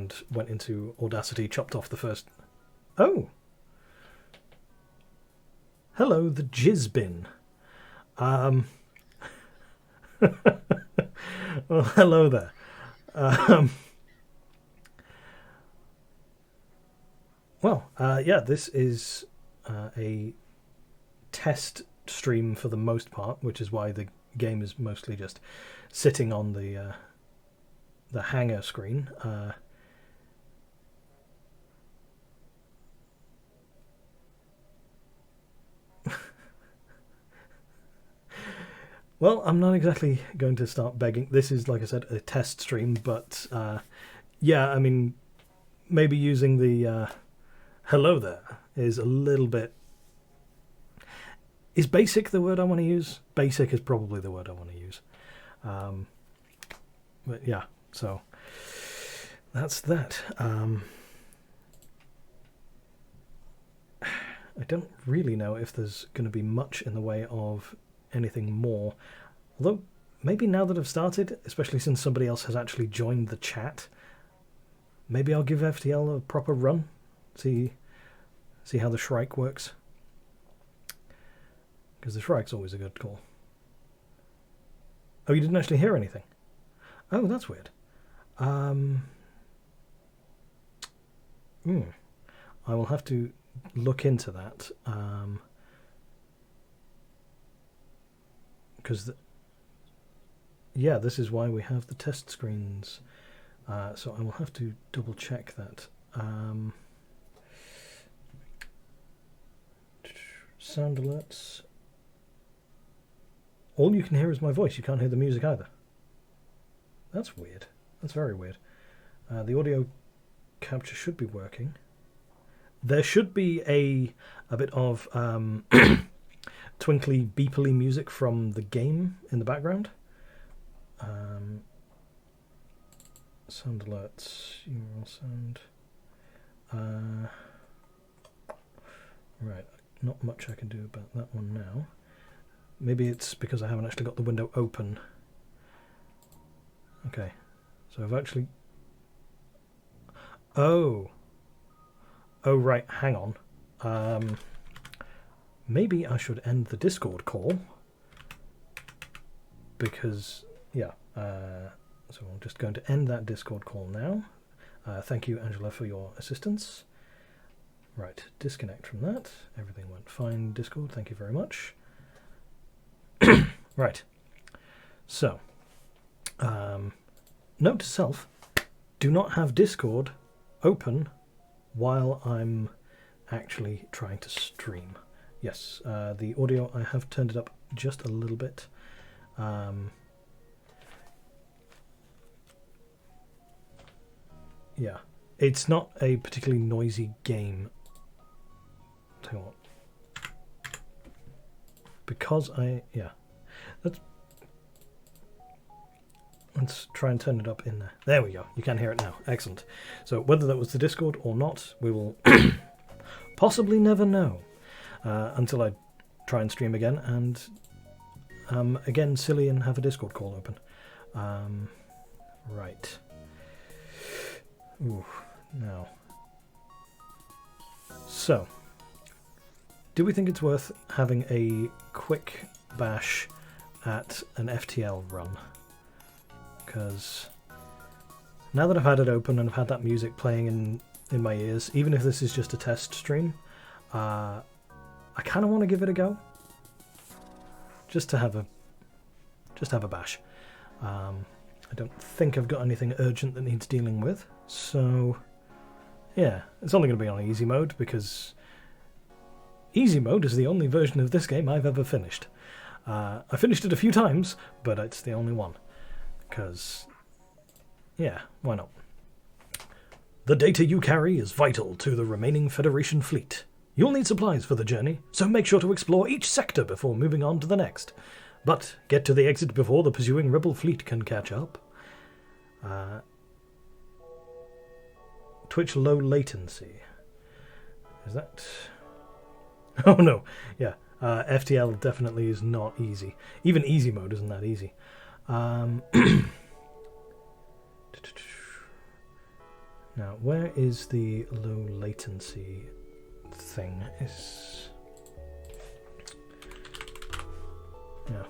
and went into Audacity, chopped off the first... Oh! Hello, the jizz bin. Well, hello there. Yeah, this is a test stream for the most part, which is why the game is mostly just sitting on the hangar screen. Well, I'm not exactly going to start begging. This is, like I said, a test stream, but yeah, I mean, maybe using the hello there is a little bit... Is basic the word I want to use? Basic is probably the word I want to use. But yeah, so that's that. I don't really know if there's going to be much in the way of anything more. Although, maybe now that I've started, especially since somebody else has actually joined the chat, maybe I'll give FTL a proper run. See how the Shrike works. Because the Shrike's always a good call. Oh, you didn't actually hear anything? Oh, that's weird. I will have to look into that. Because, yeah, this is why we have the test screens. So I will have to double check that. Sound alerts. All you can hear is my voice. You can't hear the music either. That's weird. That's very weird. The audio capture should be working. There should be a bit of twinkly, beepily music from the game in the background. Sound alerts. URL sound. Right. Not much I can do about that one now. Maybe it's because I haven't actually got the window open. Okay, so I've actually... Oh, right, hang on. Maybe I should end the Discord call. Because, yeah, so I'm just going to end that Discord call now. Thank you, Angela, for your assistance. Right, disconnect from that. Everything went fine, Discord, thank you very much. Right, so, note to self, do not have Discord open while I'm actually trying to stream. Yes, the audio, I have turned it up just a little bit. Yeah, it's not a particularly noisy game. Tell you what. Because yeah. Let's try and turn it up in there. There we go. You can hear it now. Excellent. So whether that was the Discord or not, we will possibly never know until I try and stream again and again silly and have a Discord call open. Right. Ooh, now. So, do we think it's worth having a quick bash at an FTL run? Because now that I've had it open and I've had that music playing in my ears, even if this is just a test stream, I kind of want to give it a go. Just to have a bash. I don't think I've got anything urgent that needs dealing with, so yeah, it's only going to be on easy mode because easy mode is the only version of this game I've ever finished. I finished it a few times, but it's the only one. Because, yeah, why not? The data you carry is vital to the remaining Federation fleet. You'll need supplies for the journey, so make sure to explore each sector before moving on to the next. But get to the exit before the pursuing Rebel fleet can catch up. Twitch low latency. Is that... Oh no, yeah. FTL definitely is not easy. Even easy mode isn't that easy. Now, where is the low latency thing? Yeah.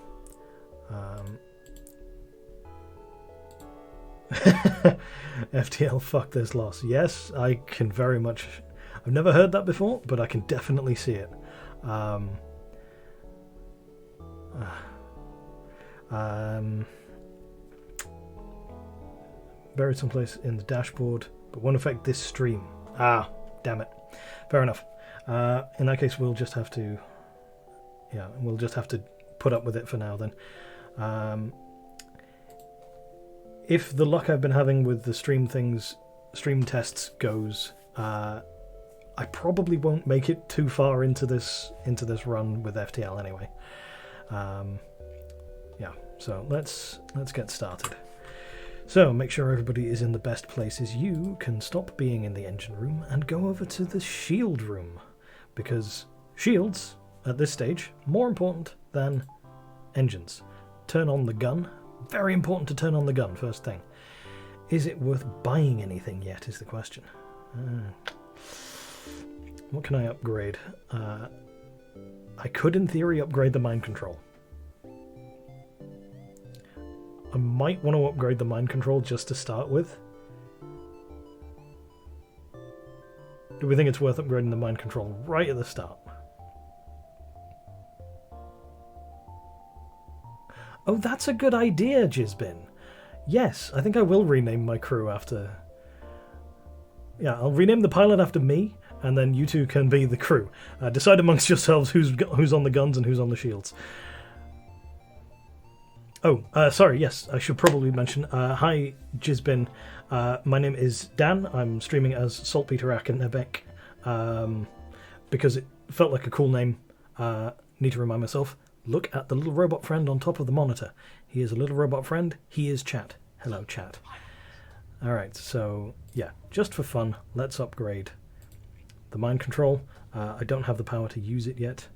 FTL, fuck this loss. Yes, I can very much... I've never heard that before, but I can definitely see it. Buried someplace in the dashboard, but won't affect this stream. Ah, damn it. Fair enough. In that case, we'll just have to... Yeah, we'll just have to put up with it for now then. If the luck I've been having with the stream tests goes, I probably won't make it too far into this run with FTL anyway. Yeah, so let's get started. So make sure everybody is in the best places. You can stop being in the engine room and go over to the shield room, because shields at this stage more important than engines. Turn on the gun. Very important to turn on the gun first thing. Is it worth buying anything yet is the question. What can I upgrade? I could in theory upgrade the mind control. I might want to upgrade the mind control just to start with. Do we think it's worth upgrading the mind control right at the start? Oh, that's a good idea, Jizbin. Yes, I think I will rename my crew after... Yeah, I'll rename the pilot after me, and then you two can be the crew. Decide amongst yourselves who's on the guns and who's on the shields. Oh, sorry, yes, I should probably mention. Hi, Jizbin. My name is Dan. I'm streaming as Saltpeter Nebek, because it felt like a cool name. Need to remind myself. Look at the little robot friend on top of the monitor. He is a little robot friend. He is chat. Hello, chat. Alright, so, yeah, just for fun, let's upgrade the mind control. I don't have the power to use it yet.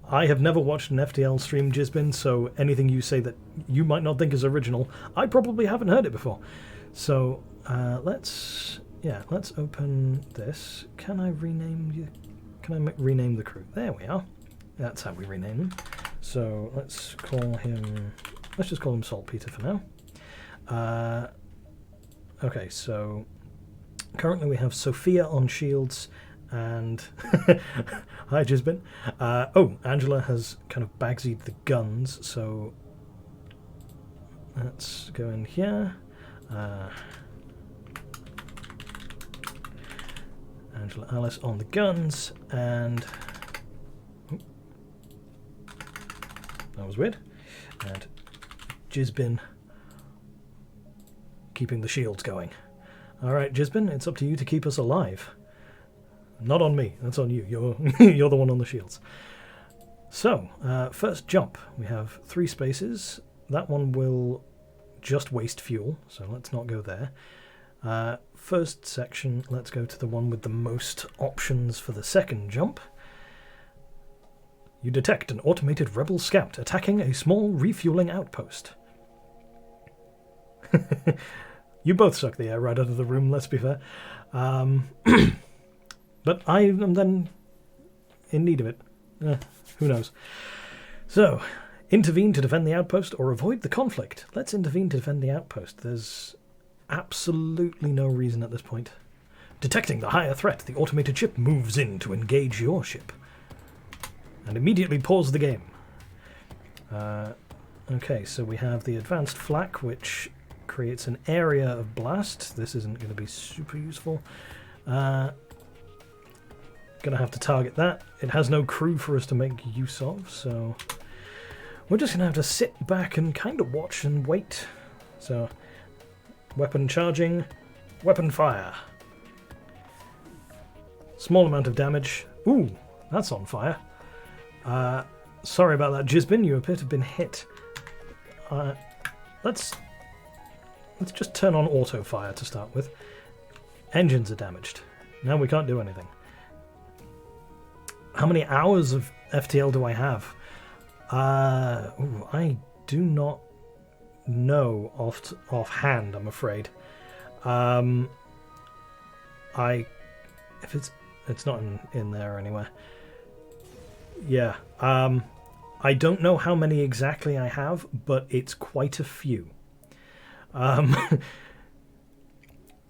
I have never watched an FTL stream, Jizbin, so anything you say that you might not think is original, I probably haven't heard it before. So, let's open this. Can I rename you? Can I rename the crew? There we are. That's how we rename them. So let's just call him Saltpeter for now. Okay, so currently we have Sophia on shields and hi Jizbin. Oh, Angela has kind of bagsied the guns, so let's go in here. Angela Alice on the guns, and that was weird. And Jizbin keeping the shields going. Alright, Jizbin, it's up to you to keep us alive. Not on me, that's on you. You're the one on the shields. So, first jump. We have 3 spaces. That one will just waste fuel, so let's not go there. First section, let's go to the one with the most options for the second jump. You detect an automated rebel scout attacking a small refueling outpost. You both suck the air right out of the room, let's be fair. But I am then in need of it. Who knows? So, intervene to defend the outpost or avoid the conflict. Let's intervene to defend the outpost. There's absolutely no reason at this point. Detecting the higher threat, the automated ship moves in to engage your ship. And immediately pause the game. Okay, so we have the advanced flak, which creates an area of blast. This isn't going to be super useful. Gonna have to target that. It has no crew for us to make use of, so we're just gonna have to sit back and kind of watch and wait. So, weapon charging, weapon fire. Small amount of damage. Ooh, that's on fire. Sorry about that, Jizbin. You appear to have been hit. Let's just turn on auto fire to start with. Engines are damaged. Now we can't do anything. How many hours of FTL do I have? I do not know offhand, I'm afraid. If it's not in there anywhere. Yeah. I don't know how many exactly I have, but it's quite a few.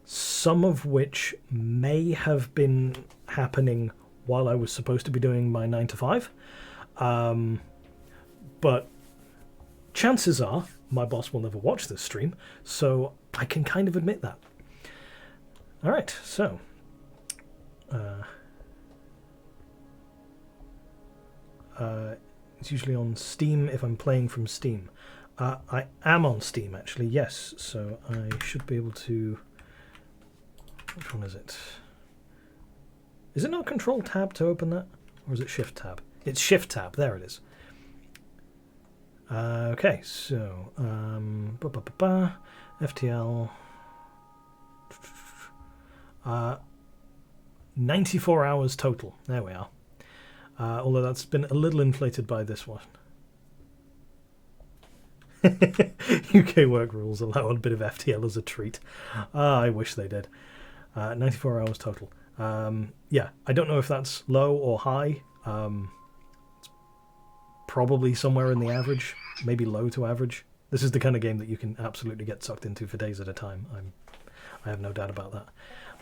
Some of which may have been happening while I was supposed to be doing my 9 to 5. But chances are my boss will never watch this stream, so I can kind of admit that. Alright, so... it's usually on Steam if I'm playing from Steam. I am on Steam, actually, yes, so I should be able to... Which one is it? Is it not Control Tab to open that? Or is it Shift Tab? It's Shift Tab, there it is. Okay, so... FTL... 94 hours total. There we are. Although that's been a little inflated by this one. UK work rules allow a bit of FTL as a treat. I wish they did. 94 hours total. Yeah, I don't know if that's low or high. It's probably somewhere in the average, maybe low to average. This is the kind of game that you can absolutely get sucked into for days at a time. I have no doubt about that.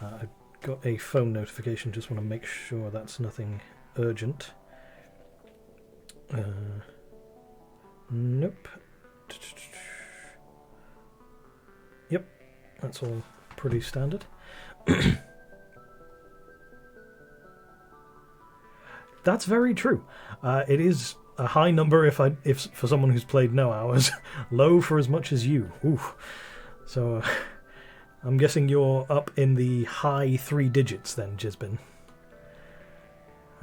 I got a phone notification, just want to make sure that's nothing urgent. Nope. Yep, that's all pretty standard. That's very true. It is a high number if for someone who's played no hours, low for as much as you. Ooh. So I'm guessing you're up in the high 3 digits then, Jizbin.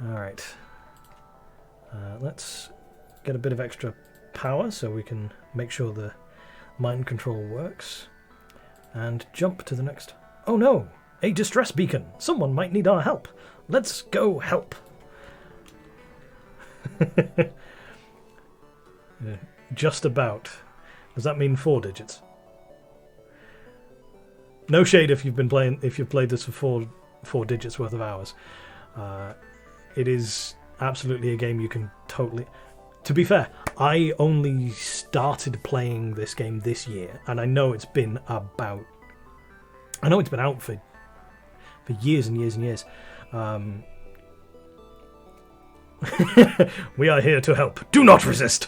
Alright. Let's get a bit of extra power so we can make sure the mind control works. And jump to the next... Oh no! A distress beacon! Someone might need our help! Let's go help! Just about. Does that mean 4 digits? No shade if you've played this for four digits worth of hours. It is absolutely a game you can totally... To be fair, I only started playing this game this year, and I know it's been about... I know it's been out for years and years and years. We are here to help. Do not resist!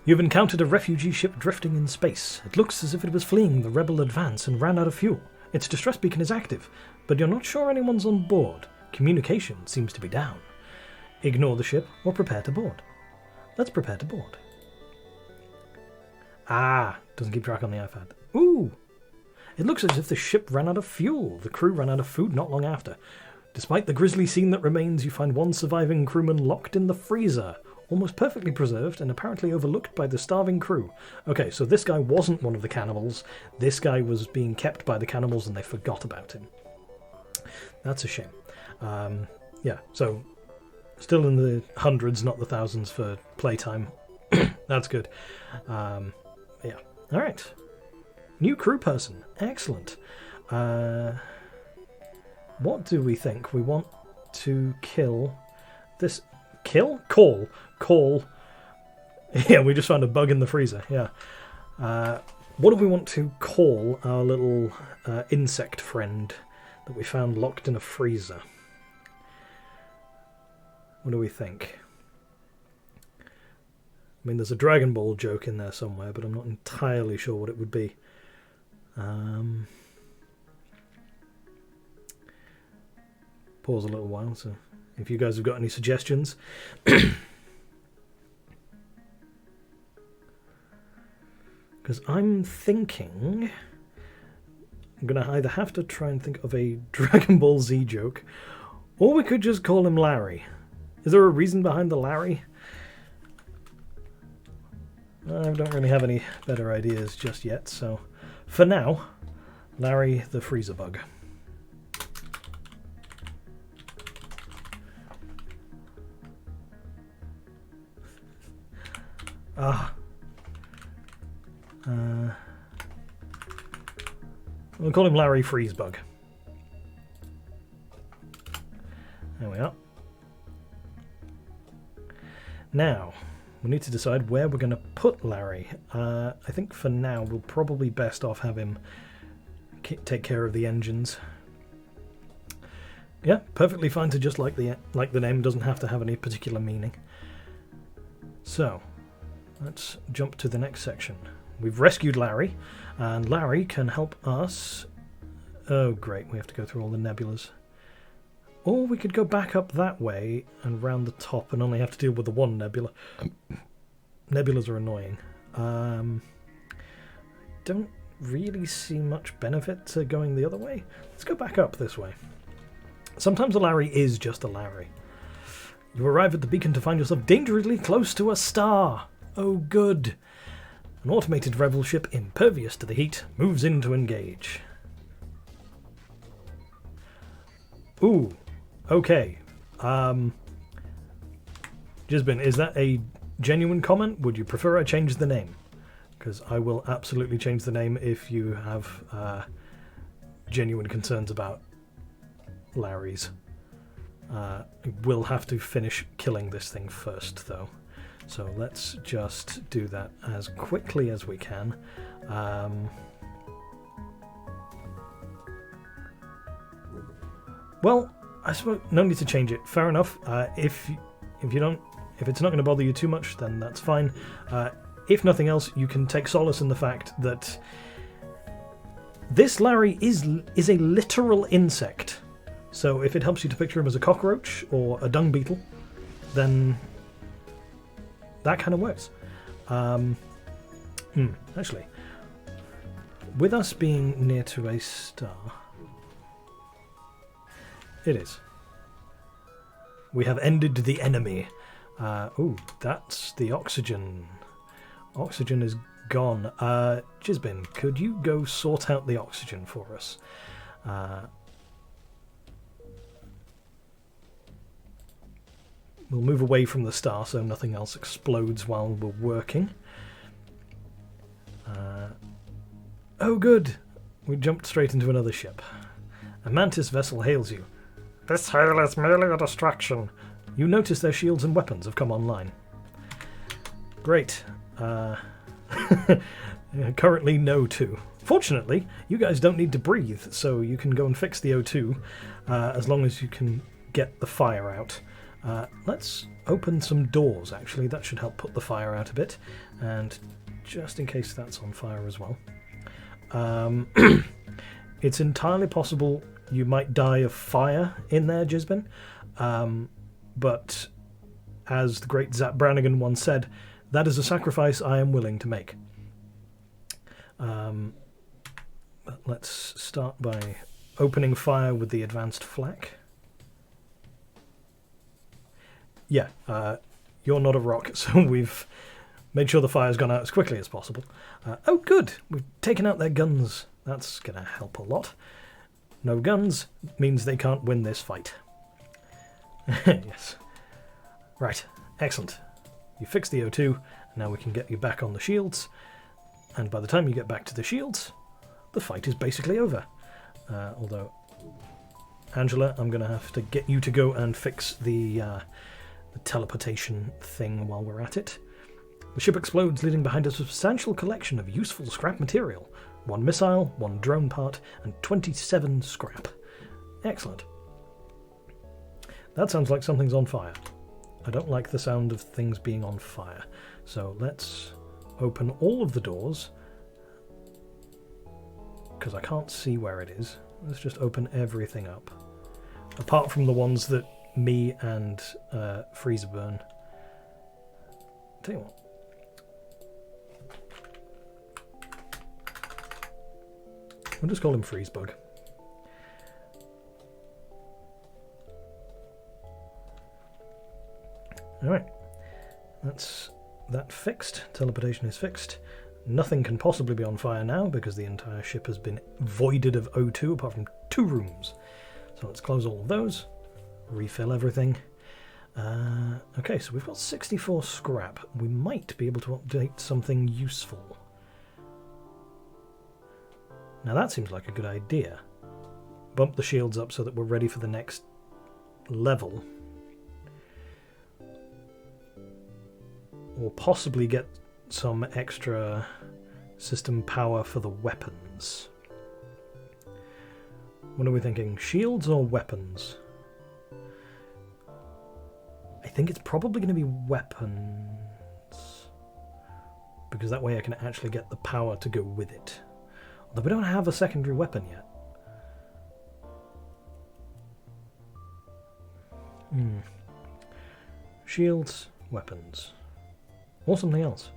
You've encountered a refugee ship drifting in space. It looks as if it was fleeing the rebel advance and ran out of fuel. Its distress beacon is active, but you're not sure anyone's on board. Communication seems to be down. Ignore the ship or prepare to board. Let's prepare to board. Ah, doesn't keep track on the iPad. Ooh! It looks as if the ship ran out of fuel. The crew ran out of food not long after. Despite the grisly scene that remains, you find one surviving crewman locked in the freezer, almost perfectly preserved and apparently overlooked by the starving crew. Okay, so this guy wasn't one of the cannibals. This guy was being kept by the cannibals and they forgot about him. That's a shame. Yeah, so still in the hundreds, not the thousands for playtime. That's good. Yeah, all right. New crew person. Excellent. What do we think? We want to kill this... Kill? Call. Call. Yeah, we just found a bug in the freezer. Yeah. What do we want to call our little insect friend that we found locked in a freezer? What do we think? I mean, there's a Dragon Ball joke in there somewhere, but I'm not entirely sure what it would be. Pause a little while, so if you guys have got any suggestions. Because I'm thinking... I'm going to either have to try and think of a Dragon Ball Z joke, or we could just call him Larry. Is there a reason behind the Larry? I don't really have any better ideas just yet, so for now, Larry the Freezer Bug. We'll call him Larry Freezebug. There we are. Now, we need to decide where we're going to put Larry. I think for now we'll probably best off have him take care of the engines. Yeah, perfectly fine to just like the name, doesn't have to have any particular meaning. So, let's jump to the next section. We've rescued Larry, and Larry can help us... Oh great, we have to go through all the nebulas. Or we could go back up that way and round the top and only have to deal with the one nebula. Nebulas are annoying. Don't really see much benefit to going the other way. Let's go back up this way. Sometimes a Larry is just a Larry. You arrive at the beacon to find yourself dangerously close to a star. Oh good. An automated rebel ship, impervious to the heat, moves in to engage. Ooh. Okay. Jizbin, is that a genuine comment? Would you prefer I change the name? Because I will absolutely change the name if you have genuine concerns about Larry's. We'll have to finish killing this thing first, though. So let's just do that as quickly as we can. Well, I suppose no need to change it. Fair enough. If it's not going to bother you too much, then that's fine. If nothing else, you can take solace in the fact that this Larry is a literal insect. So if it helps you to picture him as a cockroach or a dung beetle, then that kind of works. Actually, with us being near to a star, it is. We have ended the enemy. Ooh, that's the oxygen. Oxygen is gone. Jizbin, could you go sort out the oxygen for us? We'll move away from the star so nothing else explodes while we're working. Oh good! We jumped straight into another ship. A Mantis vessel hails you. This hail is merely a distraction. You notice their shields and weapons have come online. Great. Currently no O2. Fortunately, you guys don't need to breathe, so you can go and fix the O2 as long as you can get the fire out. Let's open some doors, actually. That should help put the fire out a bit. And just in case that's on fire as well. It's entirely possible you might die of fire in there, Jizbin. But as the great Zap Brannigan once said, that is a sacrifice I am willing to make. But let's start by opening fire with the advanced flak. Yeah, you're not a rock, so we've made sure the fire's gone out as quickly as possible. Oh, good! We've taken out their guns. That's going to help a lot. No guns means they can't win this fight. Yes. Right, excellent. You fixed the O2, now we can get you back on the shields. And by the time you get back to the shields, the fight is basically over. Although, Angela, I'm going to have to get you to go and fix the teleportation thing while we're at it. The ship explodes, leaving behind a substantial collection of useful scrap material. 1 missile, 1 drone part, and 27 scrap. Excellent. That sounds like something's on fire. I don't like the sound of things being on fire. So let's open all of the doors, because I can't see where it is. Let's just open everything up. Apart from the ones that me and Freezerburn. Tell you what. We'll just call him Freezebug. Alright. That's that fixed. Teleportation is fixed. Nothing can possibly be on fire now because the entire ship has been voided of O2 apart from 2 rooms. So let's close all of those. Refill everything. Okay, so we've got 64 scrap. We might be able to update something useful. Now that seems like a good idea. Bump the shields up so that we're ready for the next level. Or possibly get some extra system power for the weapons. What are we thinking? Shields or weapons? I think it's probably going to be weapons. Because that way I can actually get the power to go with it. Although we don't have a secondary weapon yet. Shields, weapons. Or something else.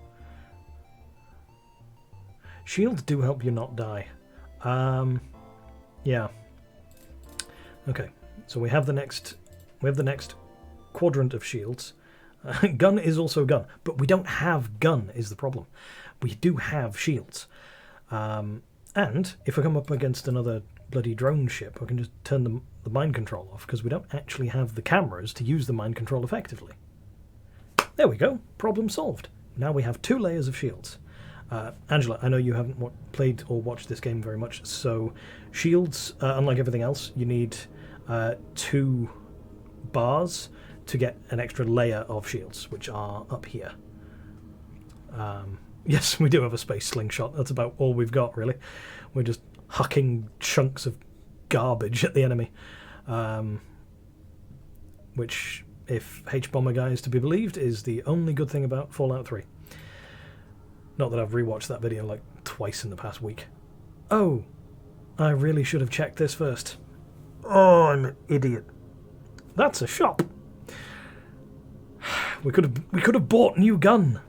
Shields do help you not die. Yeah. Okay, so we have the next quadrant of shields. Gun is also gun, but we don't have gun is the problem. We do have shields. And if we come up against another bloody drone ship, we can just turn the mind control off, because we don't actually have the cameras to use the mind control effectively. There we go, problem solved. Now we have 2 layers of shields. Angela, I know you haven't played or watched this game very much, so shields, unlike everything else, you need 2 bars to get an extra layer of shields, which are up here. Yes, we do have a space slingshot. That's about all we've got, really. We're just hucking chunks of garbage at the enemy. Which, if H-Bomber Guy is to be believed, is the only good thing about Fallout 3. Not that I've rewatched that video like twice in the past week. Oh, I really should have checked this first. Oh, I'm an idiot. That's a shop. We could have bought new gun.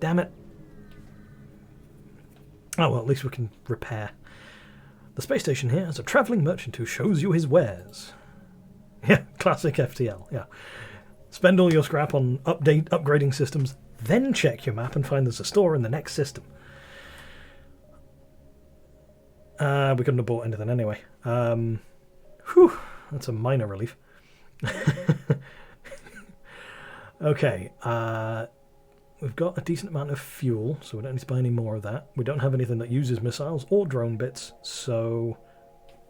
Damn it. Oh well, at least we can repair. The space station here has a travelling merchant who shows you his wares. Yeah, classic FTL, yeah. Spend all your scrap on upgrading systems, then check your map and find there's a store in the next system. We couldn't have bought anything anyway. Whew, that's a minor relief. Okay, we've got a decent amount of fuel, so we don't need to buy any more of that. We don't have anything that uses missiles or drone bits, so...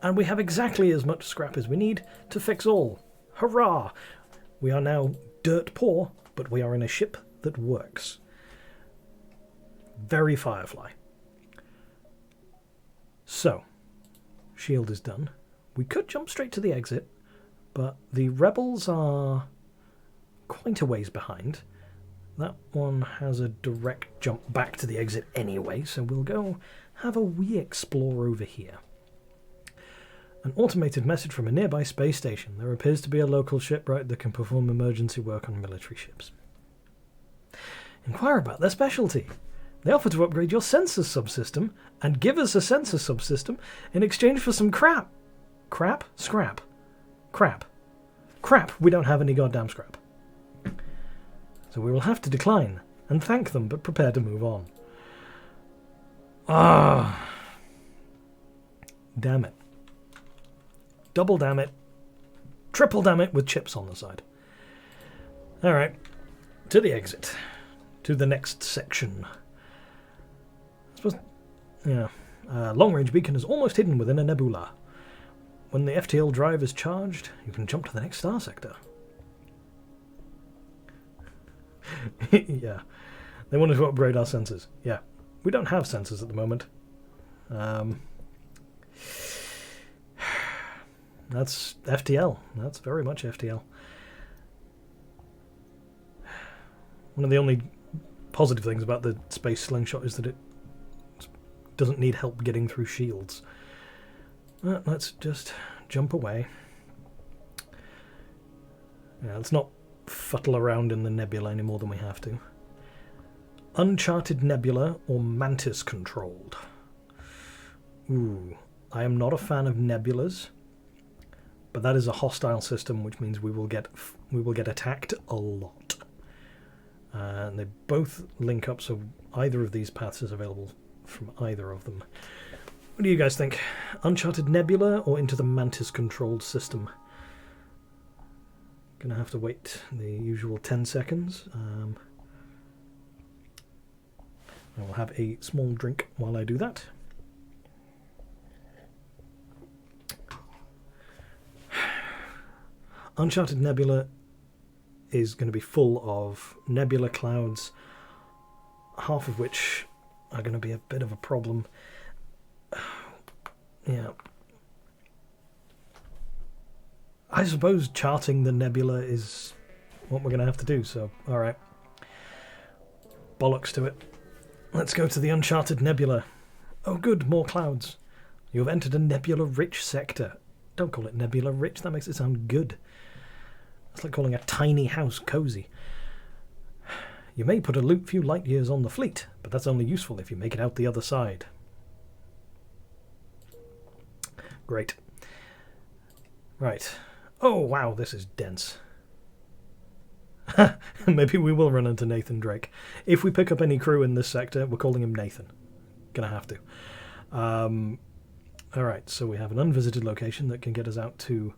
And we have exactly as much scrap as we need to fix all. Hurrah! We are now dirt poor, but we are in a ship that works. Very Firefly. So, shield is done. We could jump straight to the exit, but the rebels are quite a ways behind. That one has a direct jump back to the exit anyway, so we'll go have a wee explore over here. An automated message from a nearby space station. There appears to be a local shipwright that can perform emergency work on military ships. Inquire about their specialty. They offer to upgrade your sensor subsystem and give us a sensor subsystem in exchange for some crap. Crap? Scrap. Crap. Crap, we don't have any goddamn scrap. So we will have to decline and thank them, but prepare to move on. Ah. Damn it. Double damn it. Triple damn it with chips on the side. Alright. To the exit. To the next section. I suppose... Yeah. Long-range beacon is almost hidden within a nebula. When the FTL drive is charged, you can jump to the next star sector. Yeah. They wanted to upgrade our sensors. Yeah. We don't have sensors at the moment. That's FTL. That's very much FTL. One of the only positive things about the space slingshot is that it doesn't need help getting through shields. Let's just jump away. Yeah, let's not futtle around in the nebula any more than we have to. Uncharted nebula or mantis controlled. Ooh, I am not a fan of nebulas. But that is a hostile system, which means we will get attacked a lot. And they both link up, so either of these paths is available from either of them. What do you guys think? Uncharted Nebula or into the Mantis-controlled system? Gonna have to wait the usual 10 seconds. I will have a small drink while I do that. Uncharted Nebula is going to be full of nebula clouds, half of which are going to be a bit of a problem. Yeah. I suppose charting the nebula is what we're going to have to do, so alright. Bollocks to it. Let's go to the Uncharted Nebula. Oh good, more clouds. You have entered a nebula-rich sector. Don't call it nebula-rich, that makes it sound good. It's like calling a tiny house cozy. You may put a few light years on the fleet, but that's only useful if you make it out the other side. Great. Right. Oh wow, this is dense. Maybe we will run into Nathan Drake. If we pick up any crew in this sector, we're calling him Nathan. Gonna have to. Alright, so we have an unvisited location that can get us out to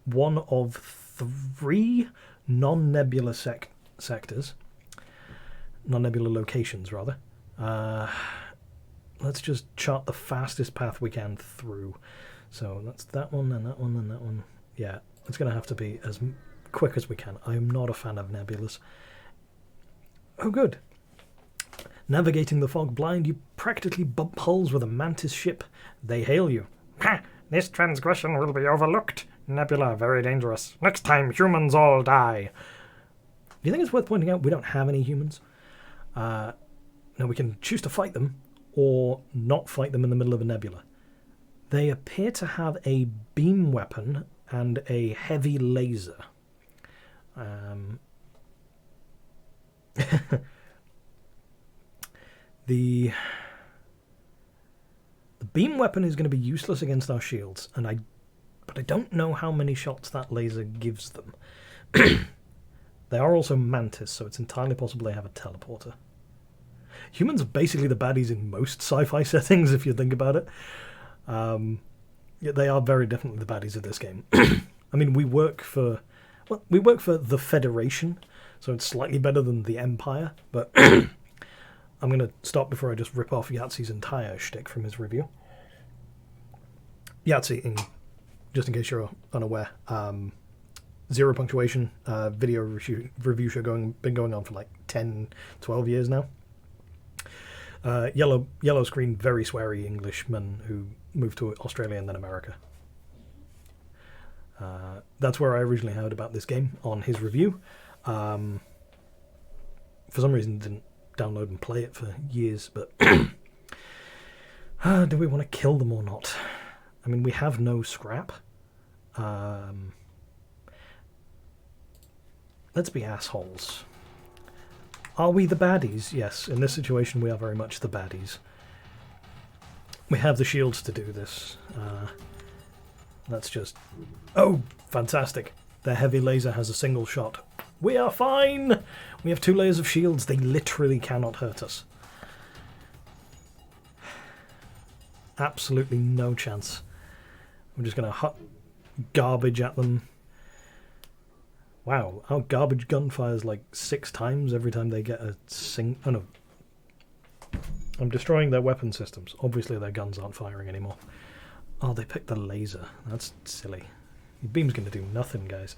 one of 3 non-nebula sectors. Non-nebula locations, rather. Let's just chart the fastest path we can through. So that's that one, and that one, and that one. Yeah, it's going to have to be as quick as we can. I'm not a fan of nebulas. Oh, good. Navigating the fog blind, you practically bump hulls with a mantis ship. They hail you. Ha! This transgression will be overlooked. Nebula, very dangerous. Next time, humans all die. Do you think it's worth pointing out we don't have any humans? Now, we can choose to fight them, or not fight them in the middle of a nebula. They appear to have a beam weapon and a heavy laser. The beam weapon is going to be useless against our shields, but I don't know how many shots that laser gives them. They are also mantis, so it's entirely possible they have a teleporter. Humans are basically the baddies in most sci-fi settings, if you think about it. Yeah, they are very definitely the baddies of this game. I mean, we work for the Federation, so it's slightly better than the Empire, but I'm going to stop before I just rip off Yahtzee's entire shtick from his review. Yahtzee, just in case you're unaware, 0 punctuation, video review show been going on for like 10, 12 years now. Yellow screen, very sweary Englishman who moved to Australia and then America. That's where I originally heard about this game, on his review. For some reason didn't download and play it for years, but do we want to kill them or not? I mean, we have no scrap. Let's be assholes. Are we the baddies? Yes, in this situation we are very much the baddies. We have the shields to do this. Let's just... Oh, fantastic. Their heavy laser has a single shot. We are fine! We have 2 layers of shields. They literally cannot hurt us. Absolutely no chance. I'm just going to garbage at them. Wow, our garbage gun fires like 6 times every time they get a Oh no. I'm destroying their weapon systems. Obviously their guns aren't firing anymore. Oh, they picked the laser. That's silly. Your beam's going to do nothing, guys.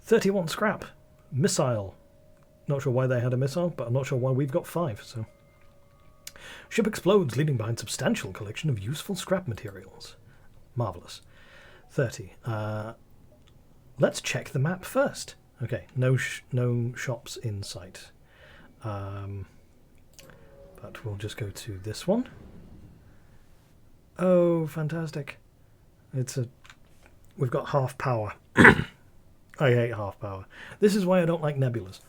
31 scrap. Missile. Not sure why they had a missile, but I'm not sure why we've got 5, so... Ship explodes, leaving behind substantial collection of useful scrap materials. Marvellous. 30. Let's check the map first. Okay, no shops in sight. But we'll just go to this one. Oh, fantastic. We've got half power. I hate half power. This is why I don't like nebulas.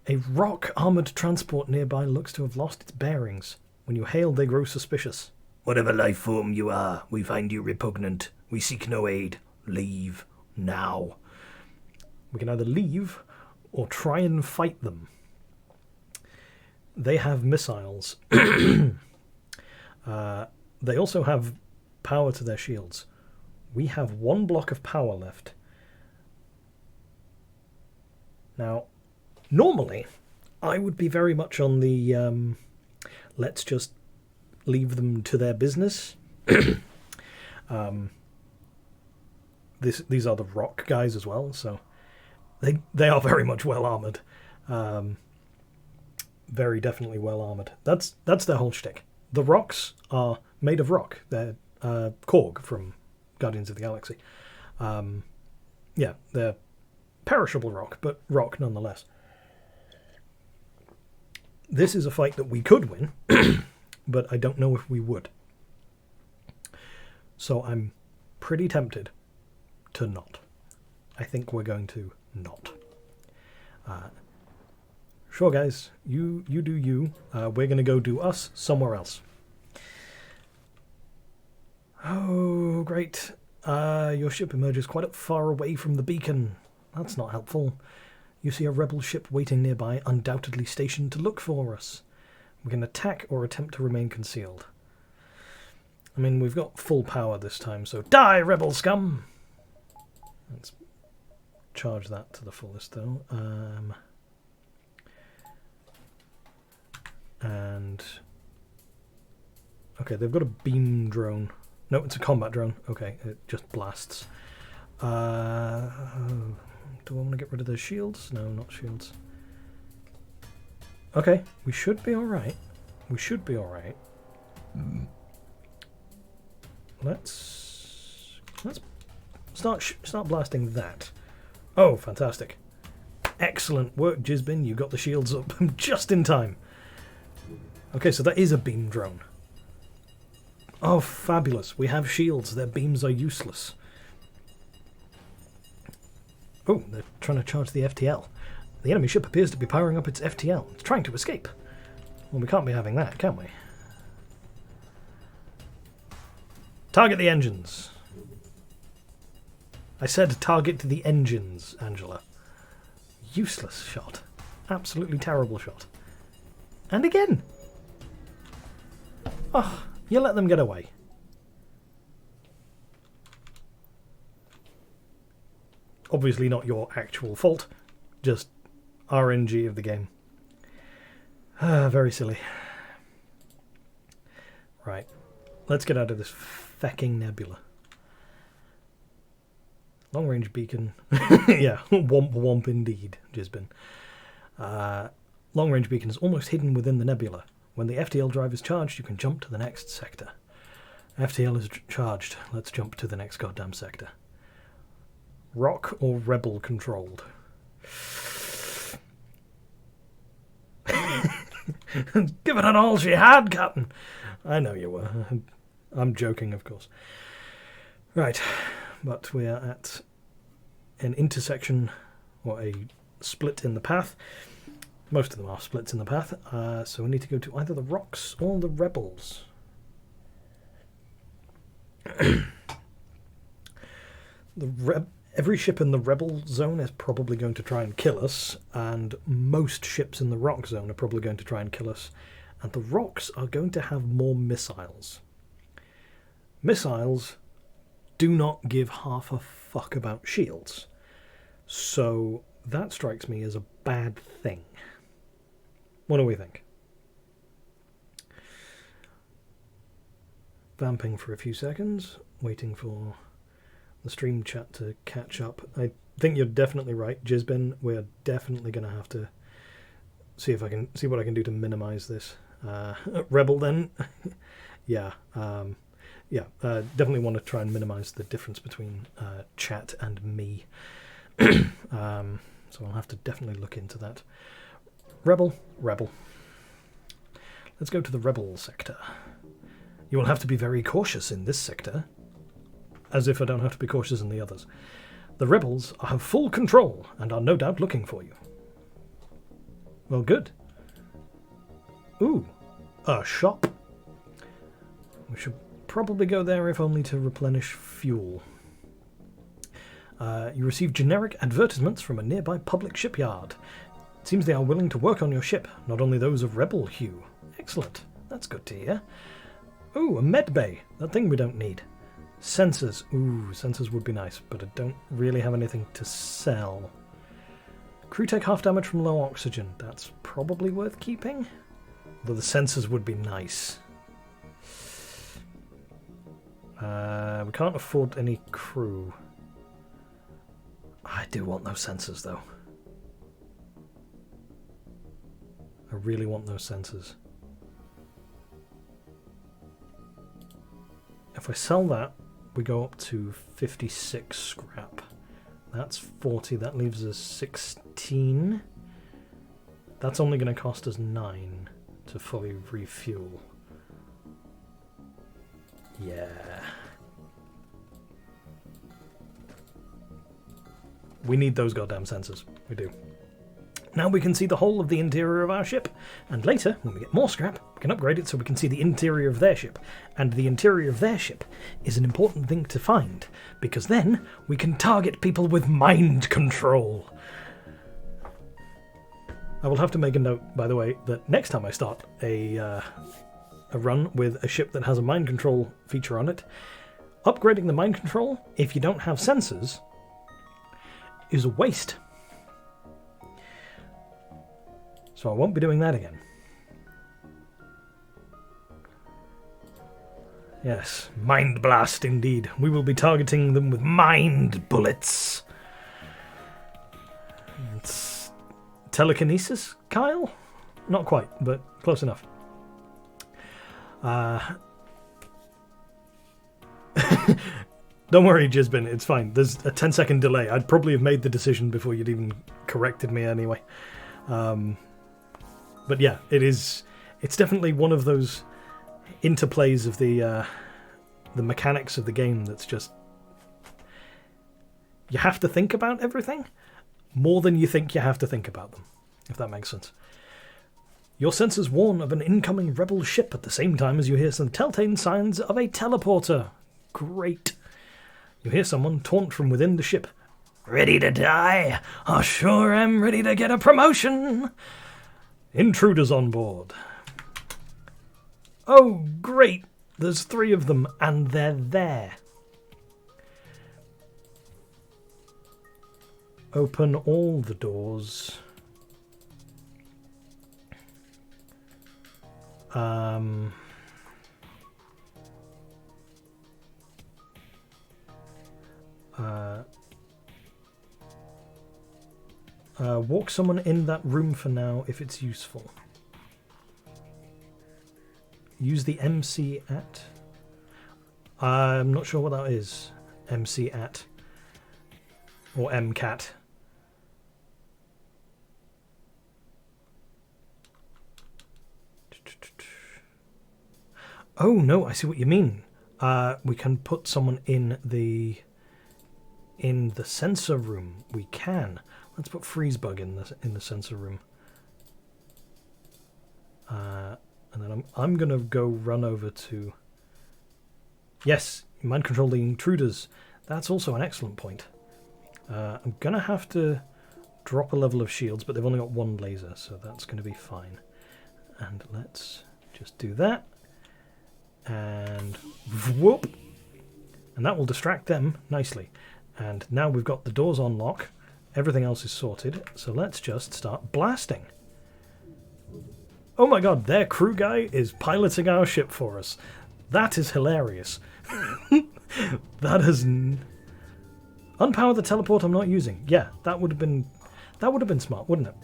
A rock armoured transport nearby looks to have lost its bearings. When you hail, they grow suspicious. Whatever life form you are, we find you repugnant. We seek no aid. Leave now. We can either leave or try and fight them. They have missiles. They also have power to their shields. We have 1 block of power left. Now, normally, I would be very much on the let's just leave them to their business. These are the rock guys as well, so they are very much well armored. Very definitely well armored. That's their whole shtick. The rocks are made of rock. They're Korg from Guardians of the Galaxy. Yeah, they're perishable rock, but rock nonetheless. This is a fight that we could win, but I don't know if we would. So I'm pretty tempted to not. I think we're going to not. Sure, guys, you do you. We're going to go do us somewhere else. Oh, great. Your ship emerges quite far away from the beacon. That's not helpful. You see a rebel ship waiting nearby, undoubtedly stationed to look for us. We can attack or attempt to remain concealed. I mean, we've got full power this time, so die, rebel scum! Let's charge that to the fullest, though. And... okay, they've got a beam drone. No, it's a combat drone. Okay, it just blasts. Do I want to get rid of the shields? No, not shields. Okay, we should be alright. We should be alright. Let's start blasting that. Oh, fantastic. Excellent work, Jizbin. You got the shields up just in time. Okay, so that is a beam drone. Oh, fabulous. We have shields. Their beams are useless. Oh, they're trying to charge the FTL. The enemy ship appears to be powering up its FTL. It's trying to escape. Well, we can't be having that, can we? Target the engines. I said target the engines, Angela. Useless shot. Absolutely terrible shot. And again. Oh, you let them get away. Obviously not your actual fault. Just RNG of the game. Very silly. Right. Let's get out of this fecking nebula. Long range beacon. Yeah, womp womp indeed, Jizbin. Long range beacon is almost hidden within the nebula. When the FTL drive is charged, you can jump to the next sector. FTL is charged. Let's jump to the next goddamn sector. Rock or rebel controlled? Give it an all she had, Captain. I know you were. I'm joking, of course. Right, but we are at an intersection, or a split in the path. Most of them are splits in the path, so we need to go to either the rocks or the rebels. Every ship in the rebel zone is probably going to try and kill us, and most ships in the rock zone are probably going to try and kill us, and the rocks are going to have more missiles. Missiles do not give half a fuck about shields, so that strikes me as a bad thing. What do we think? Vamping for a few seconds, waiting for the stream chat to catch up. I think you're definitely right, Jizbin. We're definitely going to have to see if I can see what I can do to minimize this. Rebel then, yeah, definitely want to try and minimize the difference between chat and me. So I'll have to definitely look into that. Rebel. Let's go to the rebel sector. You will have to be very cautious in this sector. As if I don't have to be cautious in the others. The rebels have full control and are no doubt looking for you. Well, good. Ooh, a shop. We should probably go there if only to replenish fuel. You receive generic advertisements from a nearby public shipyard. It seems they are willing to work on your ship, not only those of rebel hue. Excellent. That's good to hear. Ooh, a med bay. That thing we don't need. Sensors. Ooh, sensors would be nice, but I don't really have anything to sell. Crew take half damage from low oxygen. That's probably worth keeping. Though the sensors would be nice. We can't afford any crew. I do want those sensors though. I really want those sensors. If I sell that, we go up to 56 scrap. That's 40, that leaves us 16. That's only going to cost us 9 to fully refuel. Yeah. We need those goddamn sensors. We do. Now we can see the whole of the interior of our ship, and later, when we get more scrap, we can upgrade it so we can see the interior of their ship. And the interior of their ship is an important thing to find, because then we can target people with mind control. I will have to make a note, by the way, that next time I start a run with a ship that has a mind control feature on it, upgrading the mind control, if you don't have sensors, is a waste. So I won't be doing that again. Yes, mind blast indeed. We will be targeting them with mind bullets. It's telekinesis, Kyle? Not quite, but close enough. Don't worry, Jizbin, it's fine. There's a 10-second delay. I'd probably have made the decision before you'd even corrected me anyway. But yeah, it's definitely one of those interplays of the mechanics of the game that's just... You have to think about everything more than you think you have to think about them, if that makes sense. Your sensors warn of an incoming rebel ship at the same time as you hear some telltale signs of a teleporter. Great. You hear someone taunt from within the ship. Ready to die? I sure am ready to get a promotion. Intruders on board. Oh, great. There's 3 of them, and they're there. Open all the doors. Walk someone in that room for now if it's useful. Use the MC at. I'm not sure what that is. MC at. Or MCAT. Oh no, I see what you mean. We can put someone in the sensor room. We can. Let's put Freezebug in the sensor room. And then I'm gonna go run over to. Yes, mind control the intruders. That's also an excellent point. I'm gonna have to drop a level of shields, but they've only got 1 laser, so that's gonna be fine. And let's just do that. And whoop, and that will distract them nicely. And now we've got the doors on lock. Everything else is sorted, so let's just start blasting. Oh my god, their crew guy is piloting our ship for us. That is hilarious. That is... Unpower the teleport I'm not using. Yeah, that would have been smart, wouldn't it?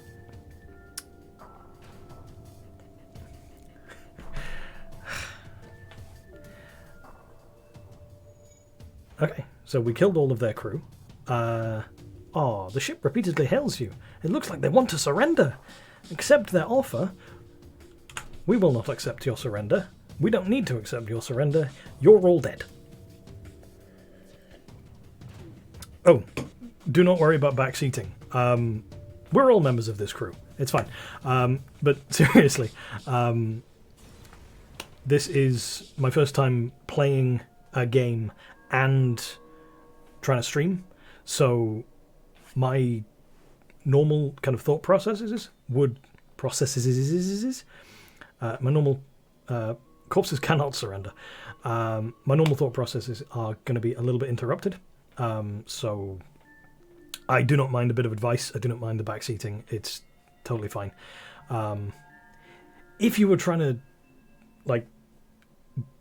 Okay, so we killed all of their crew. Oh, the ship repeatedly hails you. It looks like they want to surrender. Accept their offer. We will not accept your surrender. We don't need to accept your surrender. You're all dead. Oh, do not worry about backseating. We're all members of this crew. It's fine. But seriously, this is my first time playing a game and trying to stream, so my normal kind of thought processes would my normal corpses cannot surrender. My normal thought processes are going to be a little bit interrupted, so I do not mind a bit of advice. I do not mind the backseating. It's totally fine. If you were trying to, like,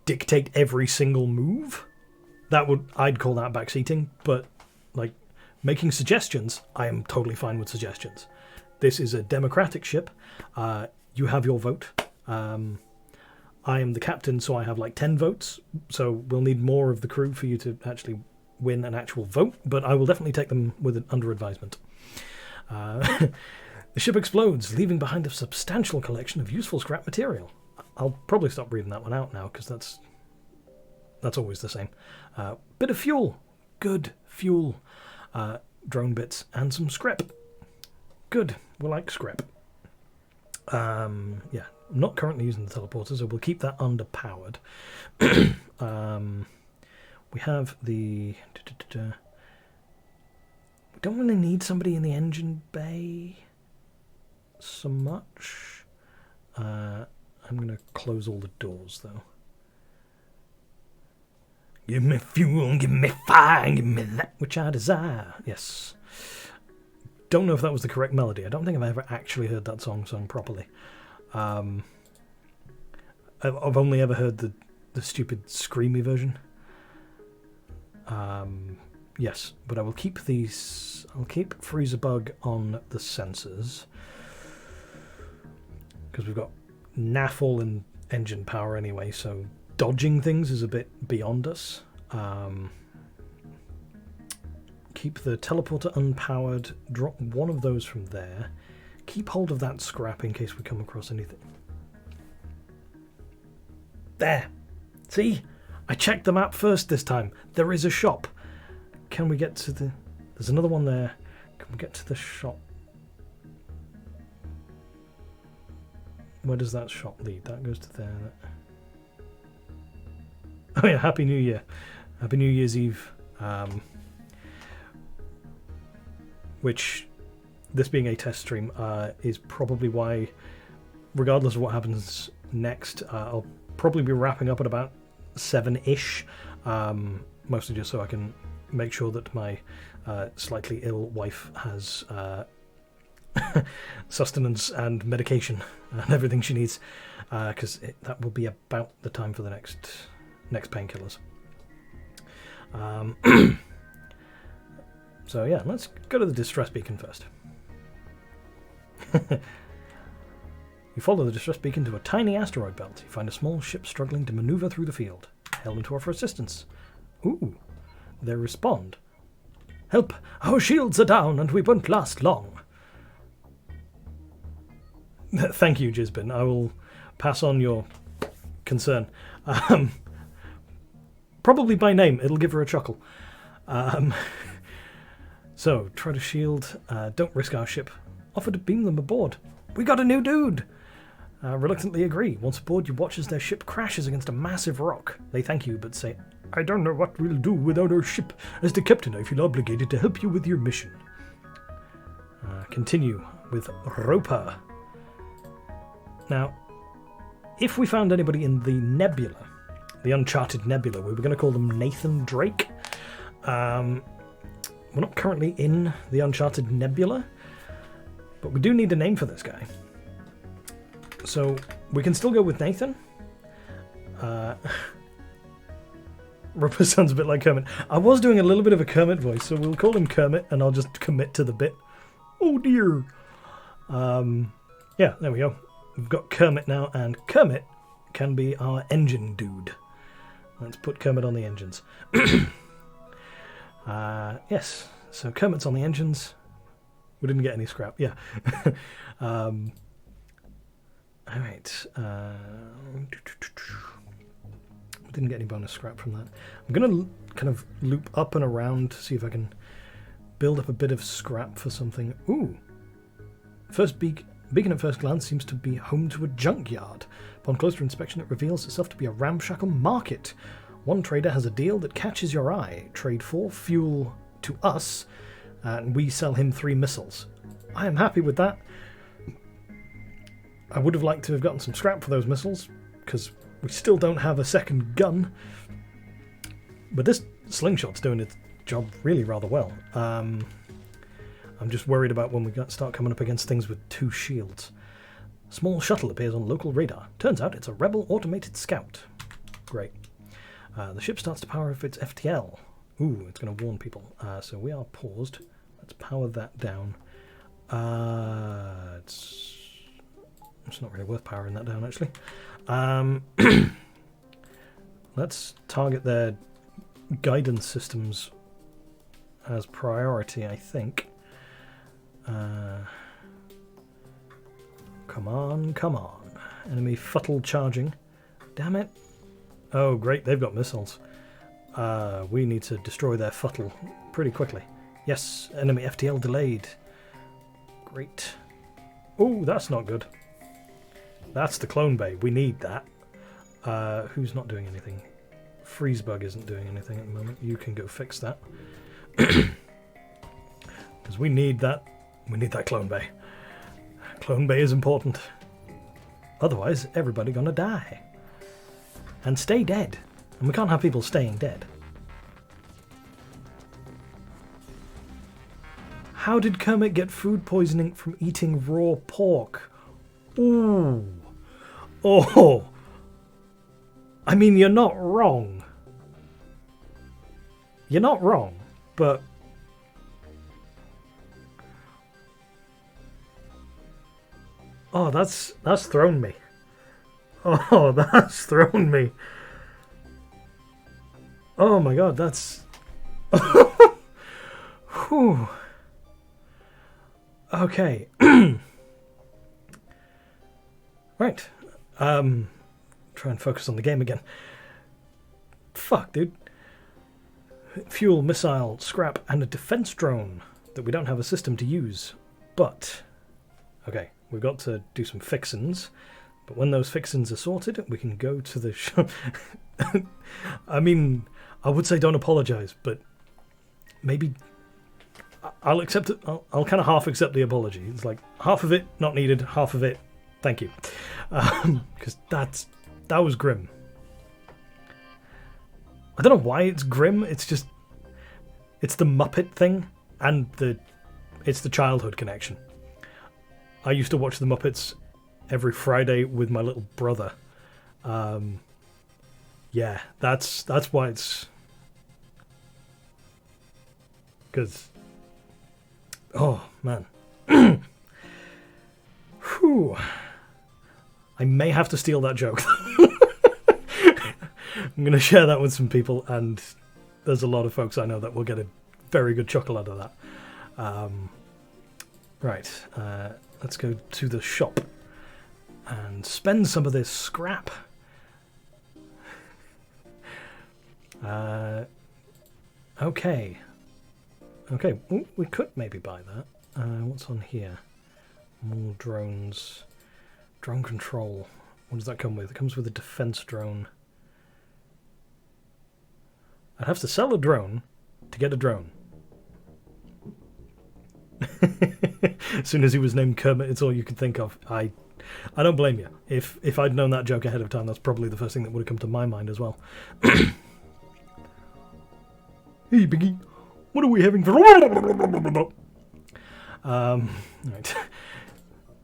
dictate every single move, I'd call that backseating. But, like, making suggestions, I am totally fine with suggestions. This is a democratic ship. You have your vote. I am the captain, so I have like 10 votes. So we'll need more of the crew for you to actually win an actual vote. But I will definitely take them under advisement. The ship explodes, leaving behind a substantial collection of useful scrap material. I'll probably stop reading that one out now, because that's always the same. Bit of fuel. Good fuel. Drone bits and some scrap. Good. We like scrap. Yeah, I'm not currently using the teleporter, so we'll keep that underpowered. We have the... We don't really need somebody in the engine bay so much. I'm going to close all the doors, though. Give me fuel, give me fire, give me that which I desire. Yes. Don't know if that was the correct melody. I don't think I've ever actually heard that song sung properly. I've only ever heard the stupid screamy version. Yes, but I will keep these... I'll keep Freezer Bug on the sensors. Because we've got naffle and engine power anyway, so dodging things is a bit beyond us. Keep the teleporter unpowered, drop one of those from there. Keep hold of that scrap in case we come across anything. There! See? I checked the map first this time. There is a shop. Can we get to the... There's another one there. Can we get to the shop? Where does that shop lead? That goes to there. Oh yeah, Happy New Year. Happy New Year's Eve. Which, this being a test stream, is probably why, regardless of what happens next, I'll probably be wrapping up at about 7-ish, mostly just so I can make sure that my slightly ill wife has sustenance and medication and everything she needs, because that will be about the time for the next painkillers. So yeah, let's go to the distress beacon first. You follow the distress beacon to a tiny asteroid belt. You find a small ship struggling to maneuver through the field. Hail them to offer assistance. Ooh, they respond. Help! Our shields are down and we won't last long. Thank you, Jizbin. I will pass on your concern. Probably by name. It'll give her a chuckle. So, try to shield. Don't risk our ship. Offer to beam them aboard. We got a new dude! Reluctantly agree. Once aboard, you watch as their ship crashes against a massive rock. They thank you, but say, I don't know what we'll do without our ship. As the captain, I feel obligated to help you with your mission. Continue with Roper. Now, if we found anybody in the nebula, the Uncharted Nebula, we were going to call them Nathan Drake. We're not currently in the Uncharted Nebula, but we do need a name for this guy. So we can still go with Nathan. Roper sounds a bit like Kermit. I was doing a little bit of a Kermit voice, so we'll call him Kermit, and I'll just commit to the bit. Oh dear. Yeah, there we go. We've got Kermit now, and Kermit can be our engine dude. Let's put Kermit on the engines. Yes, so Kermit's on the engines. We didn't get any scrap, yeah. Alright. Didn't get any bonus scrap from that. I'm going to kind of loop up and around to see if I can build up a bit of scrap for something. Ooh. First beacon at first glance seems to be home to a junkyard. Upon closer inspection, it reveals itself to be a ramshackle market. One trader has a deal that catches your eye. Trade 4 fuel to us, and we sell him 3 missiles. I am happy with that. I would have liked to have gotten some scrap for those missiles, because we still don't have a second gun. But this slingshot's doing its job really rather well. I'm just worried about when we start coming up against things with 2 shields. Small shuttle appears on local radar. Turns out it's a rebel automated scout. Great. The ship starts to power up its FTL. Ooh, it's going to warn people. So we are paused. Let's power that down. It's not really worth powering that down, actually. Let's target their guidance systems as priority, I think. Come on, come on. Enemy Futtle charging. Damn it. Oh, great, they've got missiles. We need to destroy their Futtle pretty quickly. Yes, enemy FTL delayed. Great. Oh, that's not good. That's the clone bay. We need that. Who's not doing anything? Freezebug isn't doing anything at the moment. You can go fix that. Because we need that. We need that clone bay. Clone bay is important. Otherwise, everybody gonna die. And stay dead. And we can't have people staying dead. How did Kermit get food poisoning from eating raw pork? Ooh. Oh. I mean, you're not wrong. You're not wrong, but... Oh, that's thrown me. Oh, that's thrown me. Oh my god, that's... Whew. Okay. Right. Try and focus on the game again. Fuck, dude. Fuel, missile, scrap, and a defense drone that we don't have a system to use. But, okay, we've got to do some fixins. But when those fixins are sorted, we can go to the shop. I mean, I would say don't apologize, but maybe I'll accept it. I'll kind of half accept the apology. It's like half of it not needed, half of it thank you, because that was grim. I don't know why it's grim. It's just it's the Muppet thing and it's the childhood connection. I used to watch the Muppets every Friday with my little brother. Yeah, that's why it's because. Oh, man. Whew. I may have to steal that joke. I'm going to share that with some people, and there's a lot of folks I know that will get a very good chuckle out of that. Right. Let's go to the shop and spend some of this scrap. Okay. Okay, ooh, we could maybe buy that. What's on here? More drones. Drone control. What does that come with? It comes with a defense drone. I'd have to sell a drone to get a drone. As soon as he was named Kermit, it's all you could think of. I don't blame you. If I'd known that joke ahead of time, that's probably the first thing that would have come to my mind as well. Hey, Biggie. What are we having for... Right.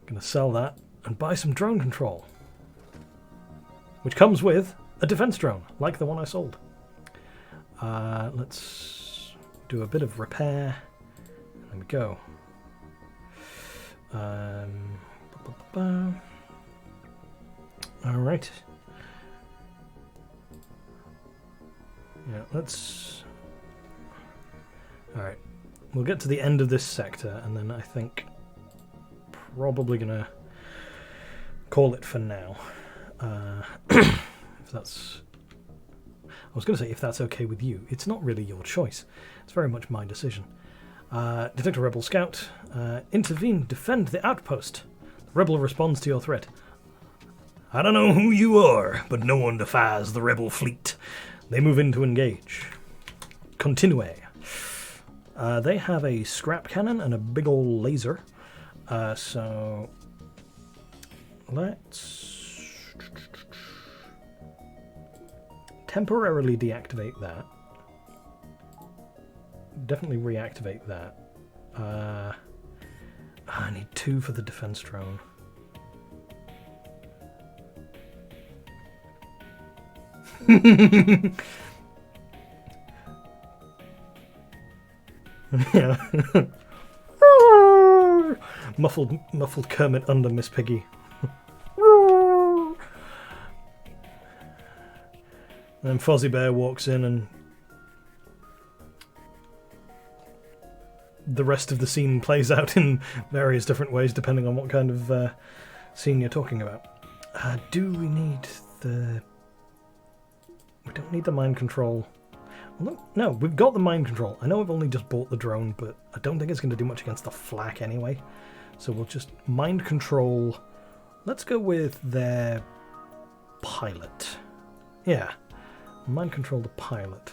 Gonna sell that and buy some drone control. Which comes with a defense drone, like the one I sold. Let's do a bit of repair. There we go. Alright. Yeah, let's... Alright, we'll get to the end of this sector, and then I think probably gonna call it for now. If that's... I was gonna say if that's okay with you. It's not really your choice. It's very much my decision. Detect a rebel scout. Intervene, defend the outpost. The rebel responds to your threat. I don't know who you are, but no one defies the rebel fleet. They move in to engage. Continue. They have a scrap cannon and a big old laser. So let's temporarily deactivate that. Definitely reactivate that. 2 for the defense drone. Yeah. muffled Kermit under Miss Piggy. Then Fozzie Bear walks in and the rest of the scene plays out in various different ways depending on what kind of scene you're talking about. Do we need the... We don't need the mind control. No, we've got the mind control. I know I've only just bought the drone, but I don't think it's going to do much against the flak anyway. So we'll just mind control. Let's go with their pilot. Yeah, mind control the pilot.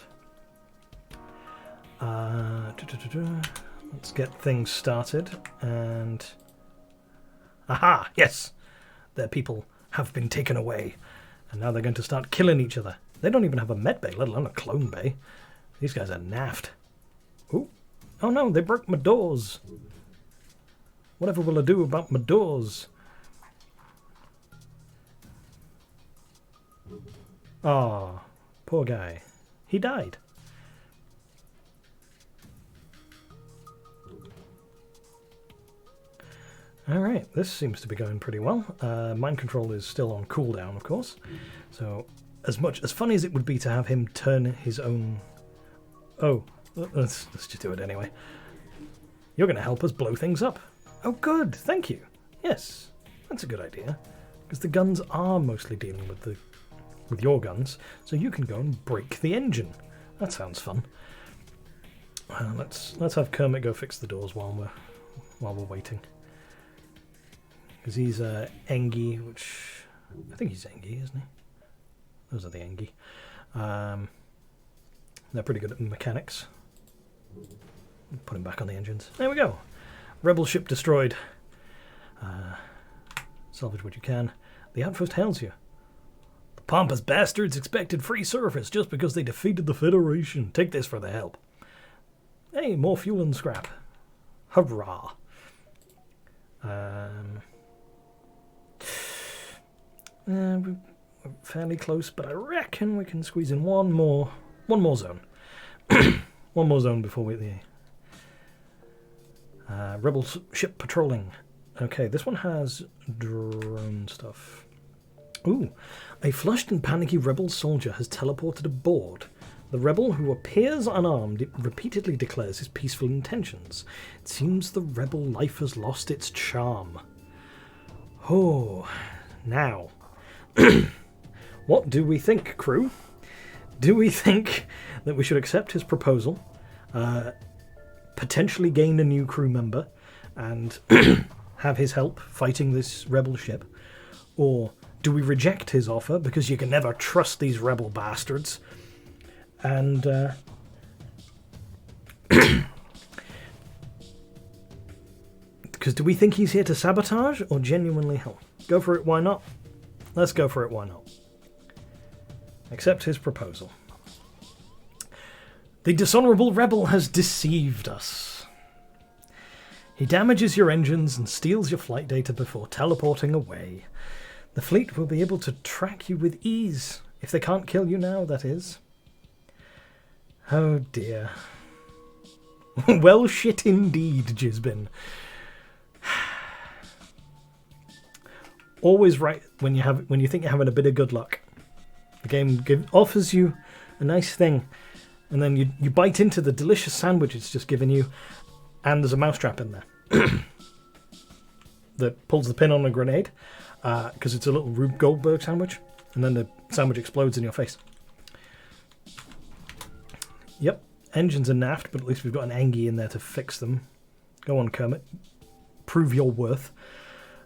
Let's get things started. And aha, yes, their people have been taken away, and now they're going to start killing each other. They don't even have a med bay, let alone a clone bay. These guys are naffed. Ooh. Oh no, they broke my doors. Whatever will I do about my doors? Ah, poor guy. He died. Alright, this seems to be going pretty well. Mind control is still on cooldown, of course. So, as funny as it would be to have him turn his own... Oh, let's just do it anyway. You're going to help us blow things up. Oh, good, thank you. Yes, that's a good idea. Because the guns are mostly dealing with your guns, so you can go and break the engine. That sounds fun. Let's have Kermit go fix the doors while we're waiting. Because he's Engie, which I think he's Engie, isn't he? Those are the Engie. They're pretty good at mechanics. Put him back on the engines. There we go. Rebel ship destroyed. Salvage what you can. The outpost hails you. The pompous bastards expected free service just because they defeated the Federation. Take this for the help. Hey, more fuel and scrap. Hurrah. We're fairly close, but I reckon we can squeeze in one more zone. One more zone before we... Rebel ship patrolling. Okay, this one has drone stuff. Ooh, a flushed and panicky rebel soldier has teleported aboard. The rebel, who appears unarmed, repeatedly declares his peaceful intentions. It seems the rebel life has lost its charm. Oh, now... What do we think, crew? Do we think that we should accept his proposal, potentially gain a new crew member, and have his help fighting this rebel ship? Or do we reject his offer because you can never trust these rebel bastards? And because do we think he's here to sabotage or genuinely help? Go for it, why not? Let's go for it, why not? Accept his proposal. The dishonourable rebel has deceived us. He damages your engines and steals your flight data before teleporting away. The fleet will be able to track you with ease, if they can't kill you now, that is. Oh dear. Well shit indeed, Jizbin. Always right when you think you're having a bit of good luck. The game offers you a nice thing, and then you bite into the delicious sandwich it's just given you, and there's a mousetrap in there that pulls the pin on a grenade, because it's a little Rube Goldberg sandwich, and then the sandwich explodes in your face. Yep, engines are naffed, but at least we've got an Engie in there to fix them. Go on, Kermit. Prove your worth.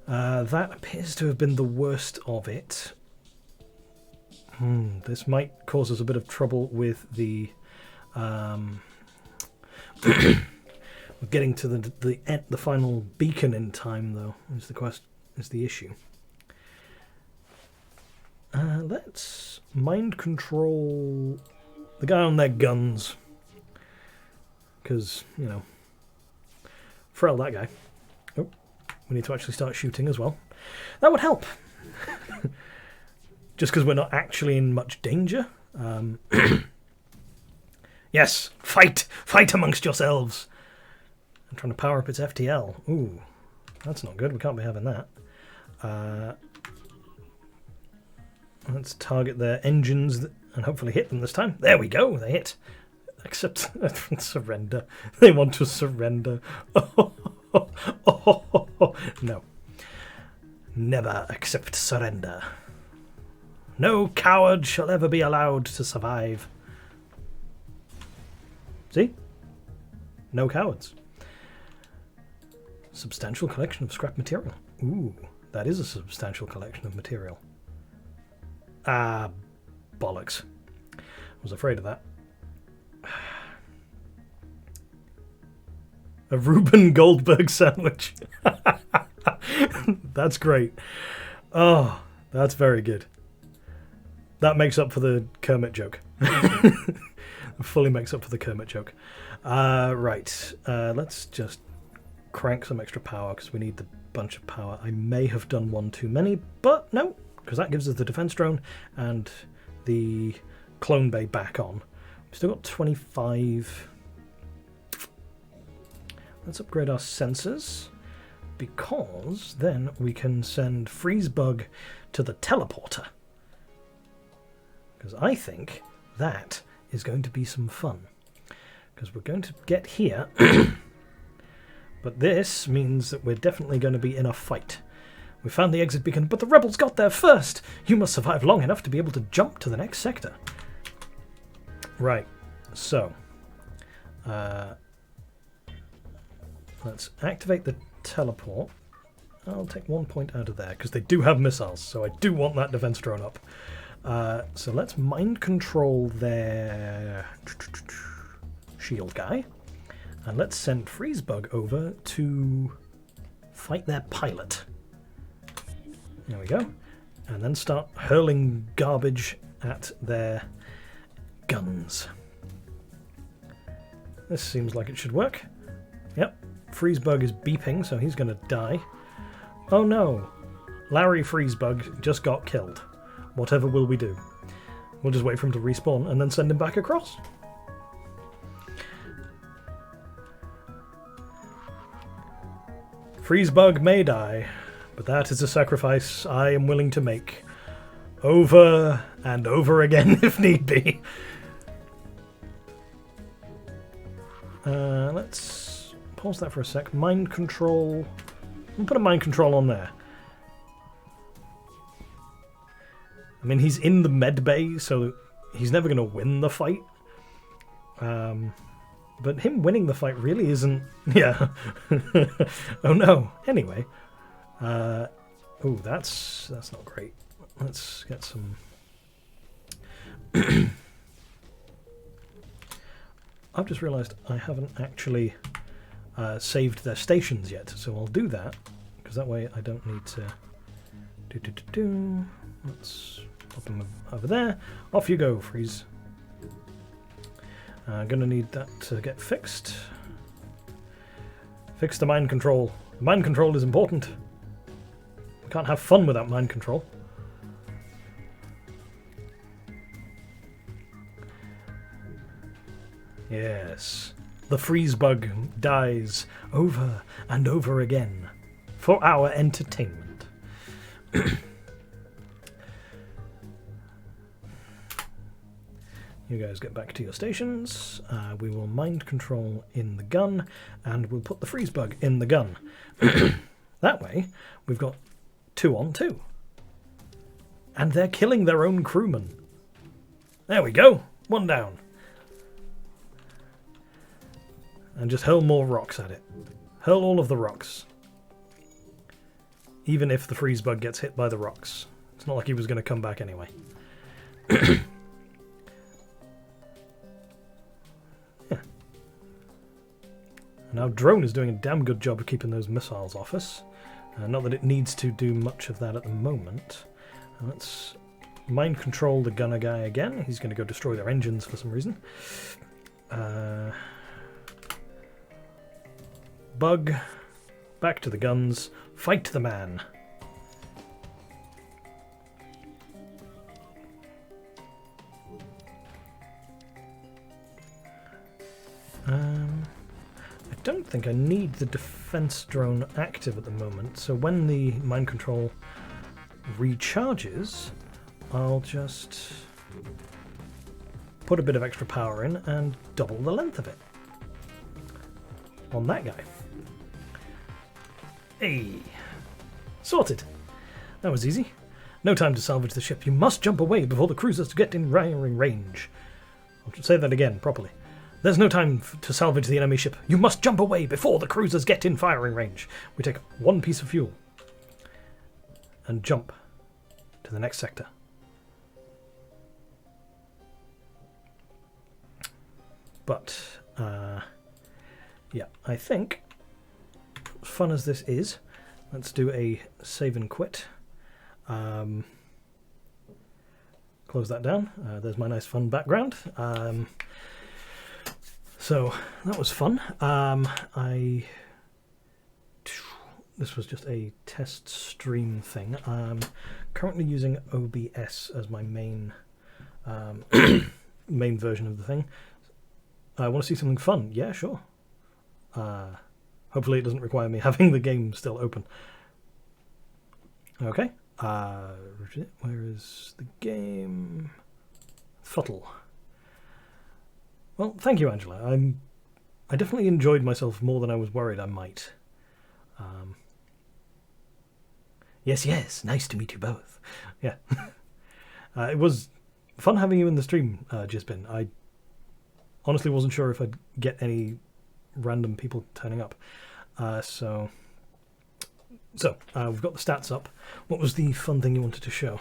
That appears to have been the worst of it. This might cause us a bit of trouble with the with getting to the final beacon in time, though. Is the issue. Let's mind control the guy on their guns, because Frel that guy. Oh, we need to actually start shooting as well. That would help. Just because we're not actually in much danger. Yes, fight! Fight amongst yourselves! I'm trying to power up its FTL. Ooh, that's not good. We can't be having that. Let's target their engines and hopefully hit them this time. There we go, they hit. Except surrender. They want to surrender. No. Never accept surrender. No coward shall ever be allowed to survive. See? No cowards. Substantial collection of scrap material. Ooh, that is a substantial collection of material. Ah, bollocks. I was afraid of that. A Reuben Goldberg sandwich. That's great. Oh, that's very good. That makes up for the Kermit joke. Fully makes up for the Kermit joke. Right. Let's just crank some extra power because we need the bunch of power. I may have done one too many, but no, because that gives us the defense drone and the clone bay back on. We've still got 25. Let's upgrade our sensors, because then we can send Freezebug to the teleporter. Because I think that is going to be some fun. Because we're going to get here, but this means that we're definitely going to be in a fight. We found the exit beacon, but the rebels got there first! You must survive long enough to be able to jump to the next sector. Right, so let's activate the teleport. I'll take 1 point out of there, because they do have missiles, so I do want that defense drone up. So let's mind control their shield guy, and let's send Freezebug over to fight their pilot. There we go. And then start hurling garbage at their guns. This seems like it should work. Yep. Freezebug is beeping, so he's going to die. Oh no! Larry Freezebug just got killed. Whatever will we do? We'll just wait for him to respawn and then send him back across. Freezebug may die, but that is a sacrifice I am willing to make. Over and over again if need be. Let's pause that for a sec. Mind control. We'll put a mind control on there. I mean, he's in the med bay, so he's never going to win the fight. But him winning the fight really isn't... Yeah. Oh no. Anyway. Oh, that's not great. Let's get some... I've just realised I haven't actually saved their stations yet, so I'll do that, because that way I don't need to... Let's pop them over there. Off you go, Freeze. Gonna need that to get fixed. Fix the mind control. Mind control is important. We can't have fun without mind control. Yes. The Freezebug dies over and over again for our entertainment. You guys get back to your stations. We will mind control in the gun, and we'll put the Freezebug in the gun. That way, we've got 2 on 2. And they're killing their own crewmen. There we go. 1 down. And just hurl more rocks at it. Hurl all of the rocks. Even if the Freezebug gets hit by the rocks. It's not like he was going to come back anyway. And our drone is doing a damn good job of keeping those missiles off us. Not that it needs to do much of that at the moment. Let's mind control the gunner guy again. He's going to go destroy their engines for some reason. Bug, back to the guns, fight the man. I don't think I need the defense drone active at the moment, so when the mind control recharges, I'll just put a bit of extra power in and double the length of it on that guy. Hey! Sorted! That was easy. No time to salvage the ship. You must jump away before the cruisers get in firing range. I'll say that again, properly. There's no time to salvage the enemy ship. You must jump away before the cruisers get in firing range. We take one piece of fuel and jump to the next sector. But, yeah, I think, as fun as this is, let's do a save and quit. Close that down. There's my nice fun background. So that was fun. This was just a test stream thing. I'm currently using OBS as my main main version of the thing. I want to see something fun. Yeah, sure. Hopefully it doesn't require me having the game still open. Okay. Where is the game? Throttle. Well, thank you, Angela. I definitely enjoyed myself more than I was worried I might. Yes, nice to meet you both. Yeah. It was fun having you in the stream, Jispin. I honestly wasn't sure if I'd get any random people turning up. So we've got the stats up. What was the fun thing you wanted to show?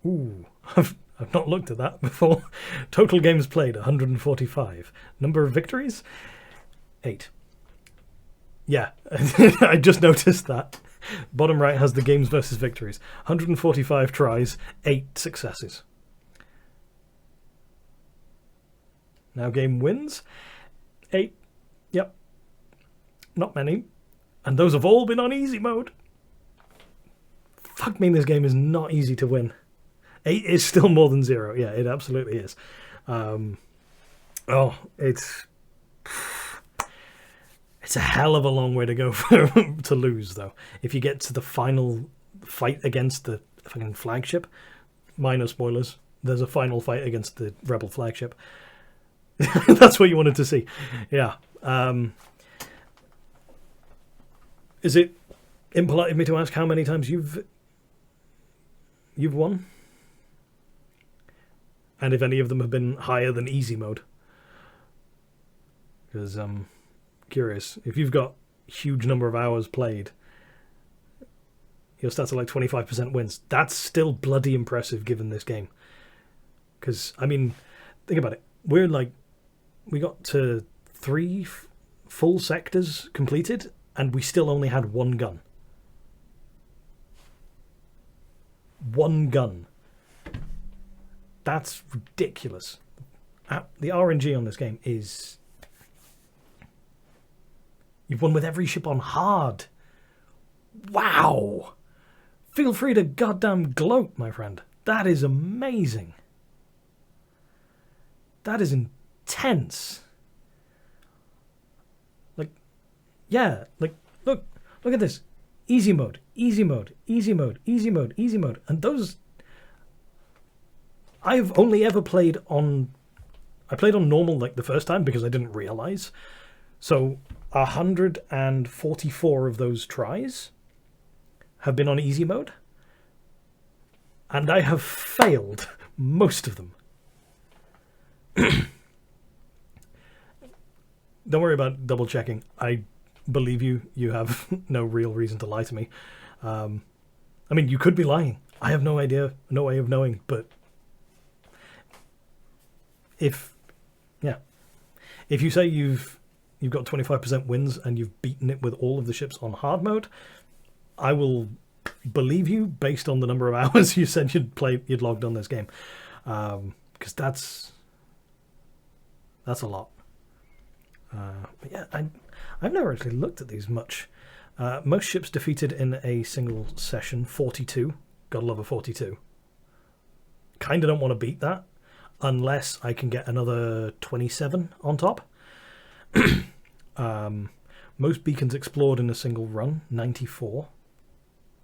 Ooh, I've not looked at that before. Total games played, 145. Number of victories? 8. Yeah, I just noticed that. Bottom right has the games versus victories. 145 tries, 8 successes. Now game wins. 8. Yep. Not many. And those have all been on easy mode. Fuck me, this game is not easy to win. 8 is still more than 0. Yeah, it absolutely is. It's a hell of a long way to go to lose, though. If you get to the final fight against the fucking flagship, minor spoilers, there's a final fight against the rebel flagship. That's what you wanted to see. Yeah. Is it impolite of me to ask how many times you've won? And if any of them have been higher than easy mode? Because I'm curious. If you've got a huge number of hours played, your stats are like 25% wins. That's still bloody impressive given this game. Because, I mean, think about it. We got to 3 full sectors completed, and we still only had 1 gun. 1 gun. That's ridiculous. The RNG on this game is... You've won with every ship on hard. Wow! Feel free to goddamn gloat, my friend. That is amazing. That is intense. Like, yeah, like, look at this. Easy mode, easy mode, easy mode, easy mode, easy mode. And those... I've only ever played on... I played on normal like the first time because I didn't realise. So 144 of those tries have been on easy mode. And I have failed most of them. Don't worry about double checking. I believe you. You have no real reason to lie to me. I mean, you could be lying. I have no idea, no way of knowing, but if you say you've got 25% wins and you've beaten it with all of the ships on hard mode, I will believe you based on the number of hours you said you'd logged on this game. because that's a lot. But yeah, I've never actually looked at these much. Most ships defeated in a single session, 42. Gotta love a 42. Kind of don't want to beat that unless I can get another 27 on top. Most beacons explored in a single run, 94.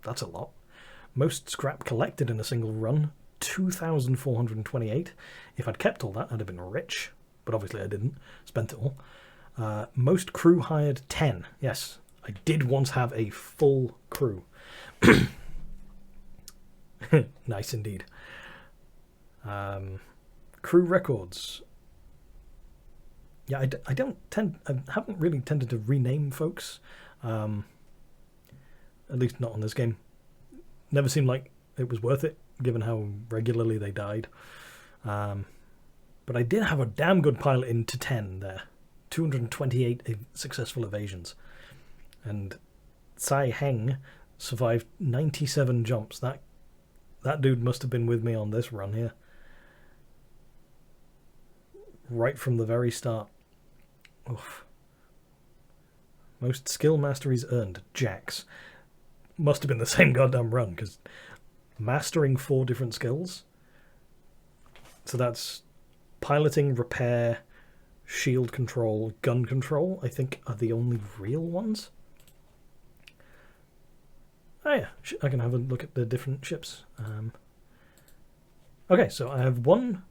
That's a lot. Most scrap collected in a single run, 2,428. If I'd kept all that, I'd have been rich. But obviously I didn't. Spent it all. Most crew hired, 10. Yes, I did once have a full crew. Nice indeed. Crew records. Yeah, I haven't really tended to rename folks. At least not on this game. Never seemed like it was worth it, given how regularly they died. But I did have a damn good pilot into 10 there. 228 successful evasions. And Tsai Heng survived 97 jumps. That dude must have been with me on this run here. Right from the very start. Oof. Most skill masteries earned, Jax. Must have been the same goddamn run, because mastering 4 different skills. So that's piloting, repair, shield control, gun control, I think are the only real ones. Oh yeah, I can have a look at the different ships. Okay, so I have one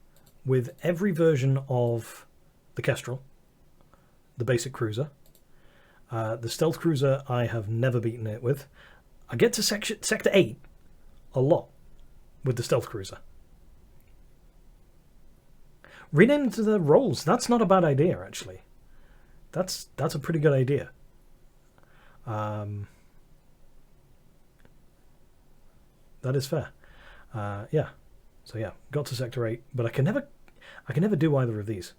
with every version of the Kestrel, the basic cruiser. The stealth cruiser I have never beaten it with. I get to Sector 8 a lot with the stealth cruiser. Rename to the roles. That's not a bad idea, actually. That's a pretty good idea. That is fair. Yeah. So yeah, got to Sector 8, but I can never do either of these.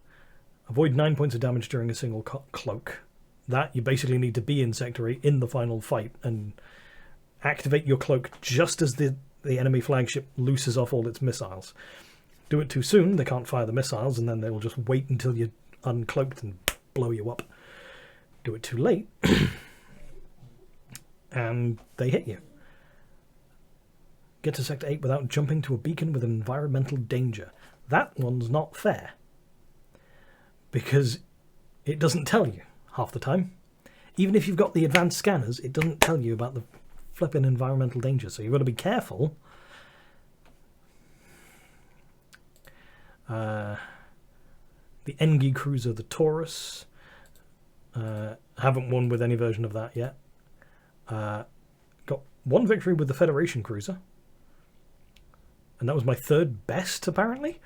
Avoid 9 points of damage during a single cloak. That you basically need to be in Sector 8 in the final fight and activate your cloak just as the enemy flagship looses off all its missiles. Do it too soon, they can't fire the missiles, and then they will just wait until you're uncloaked and blow you up. Do it too late, and they hit you. Get to Sector 8 without jumping to a beacon with environmental danger. That one's not fair. Because it doesn't tell you half the time. Even if you've got the advanced scanners, it doesn't tell you about the flipping environmental danger, so you've got to be careful. The Engi cruiser, the Taurus. Haven't won with any version of that yet. Got one victory with the Federation cruiser. And that was my 3rd best, apparently,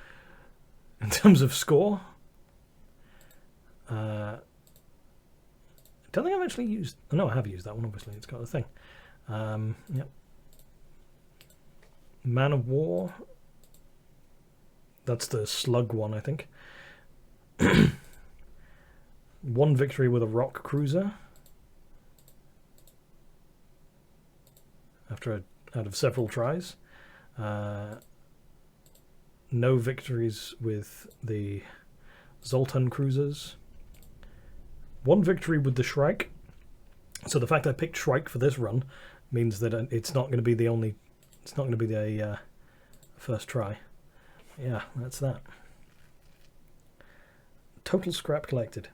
in terms of score. I don't think I've actually used... No, I have used that one, obviously. It's got a thing. Yep. Man of War. That's the slug one, I think. One victory with a rock cruiser. Out of several tries. No victories with the Zoltan cruisers. One victory with the Shrike. So the fact I picked Shrike for this run means that it's not going to be the only... It's not going to be the first try. Yeah, that's that. Total scrap collected.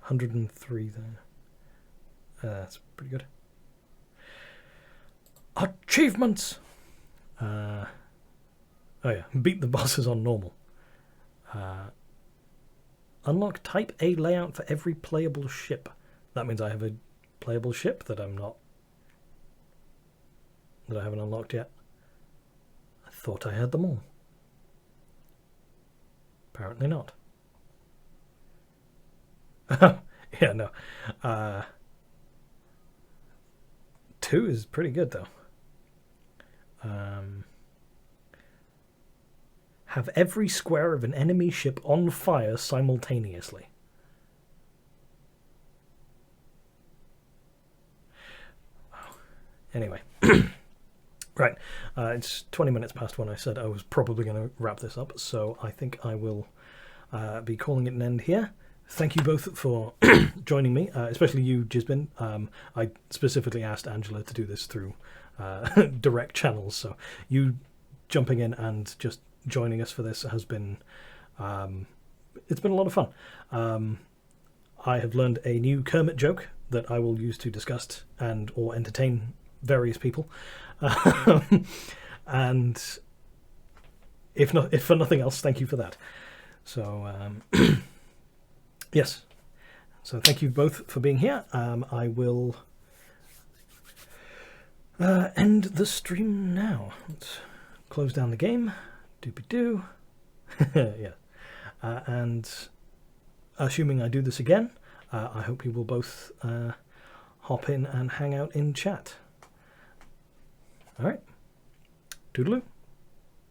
103 there. That's pretty good. Achievements! Oh yeah, beat the bosses on normal. Unlock Type A layout for every playable ship. That means I have a playable ship that I haven't unlocked yet. I thought I had them all. Apparently not. Yeah, no. 2 is pretty good, though. Have every square of an enemy ship on fire simultaneously. Anyway. Right, it's 20 minutes past when I said I was probably going to wrap this up, so I think I will be calling it an end here. Thank you both for joining me, especially you, Jisbin. I specifically asked Angela to do this through direct channels, so you jumping in and just joining us for this has been it's been a lot of fun. I have learned a new Kermit joke that I will use to disgust and or entertain various people, and if for nothing else, thank you for that. So yes, so thank you both for being here. I will end the stream now. Let's close down the game. Doopy-doo. Yeah. And assuming I do this again, I hope you will both hop in and hang out in chat. All right. Toodaloo.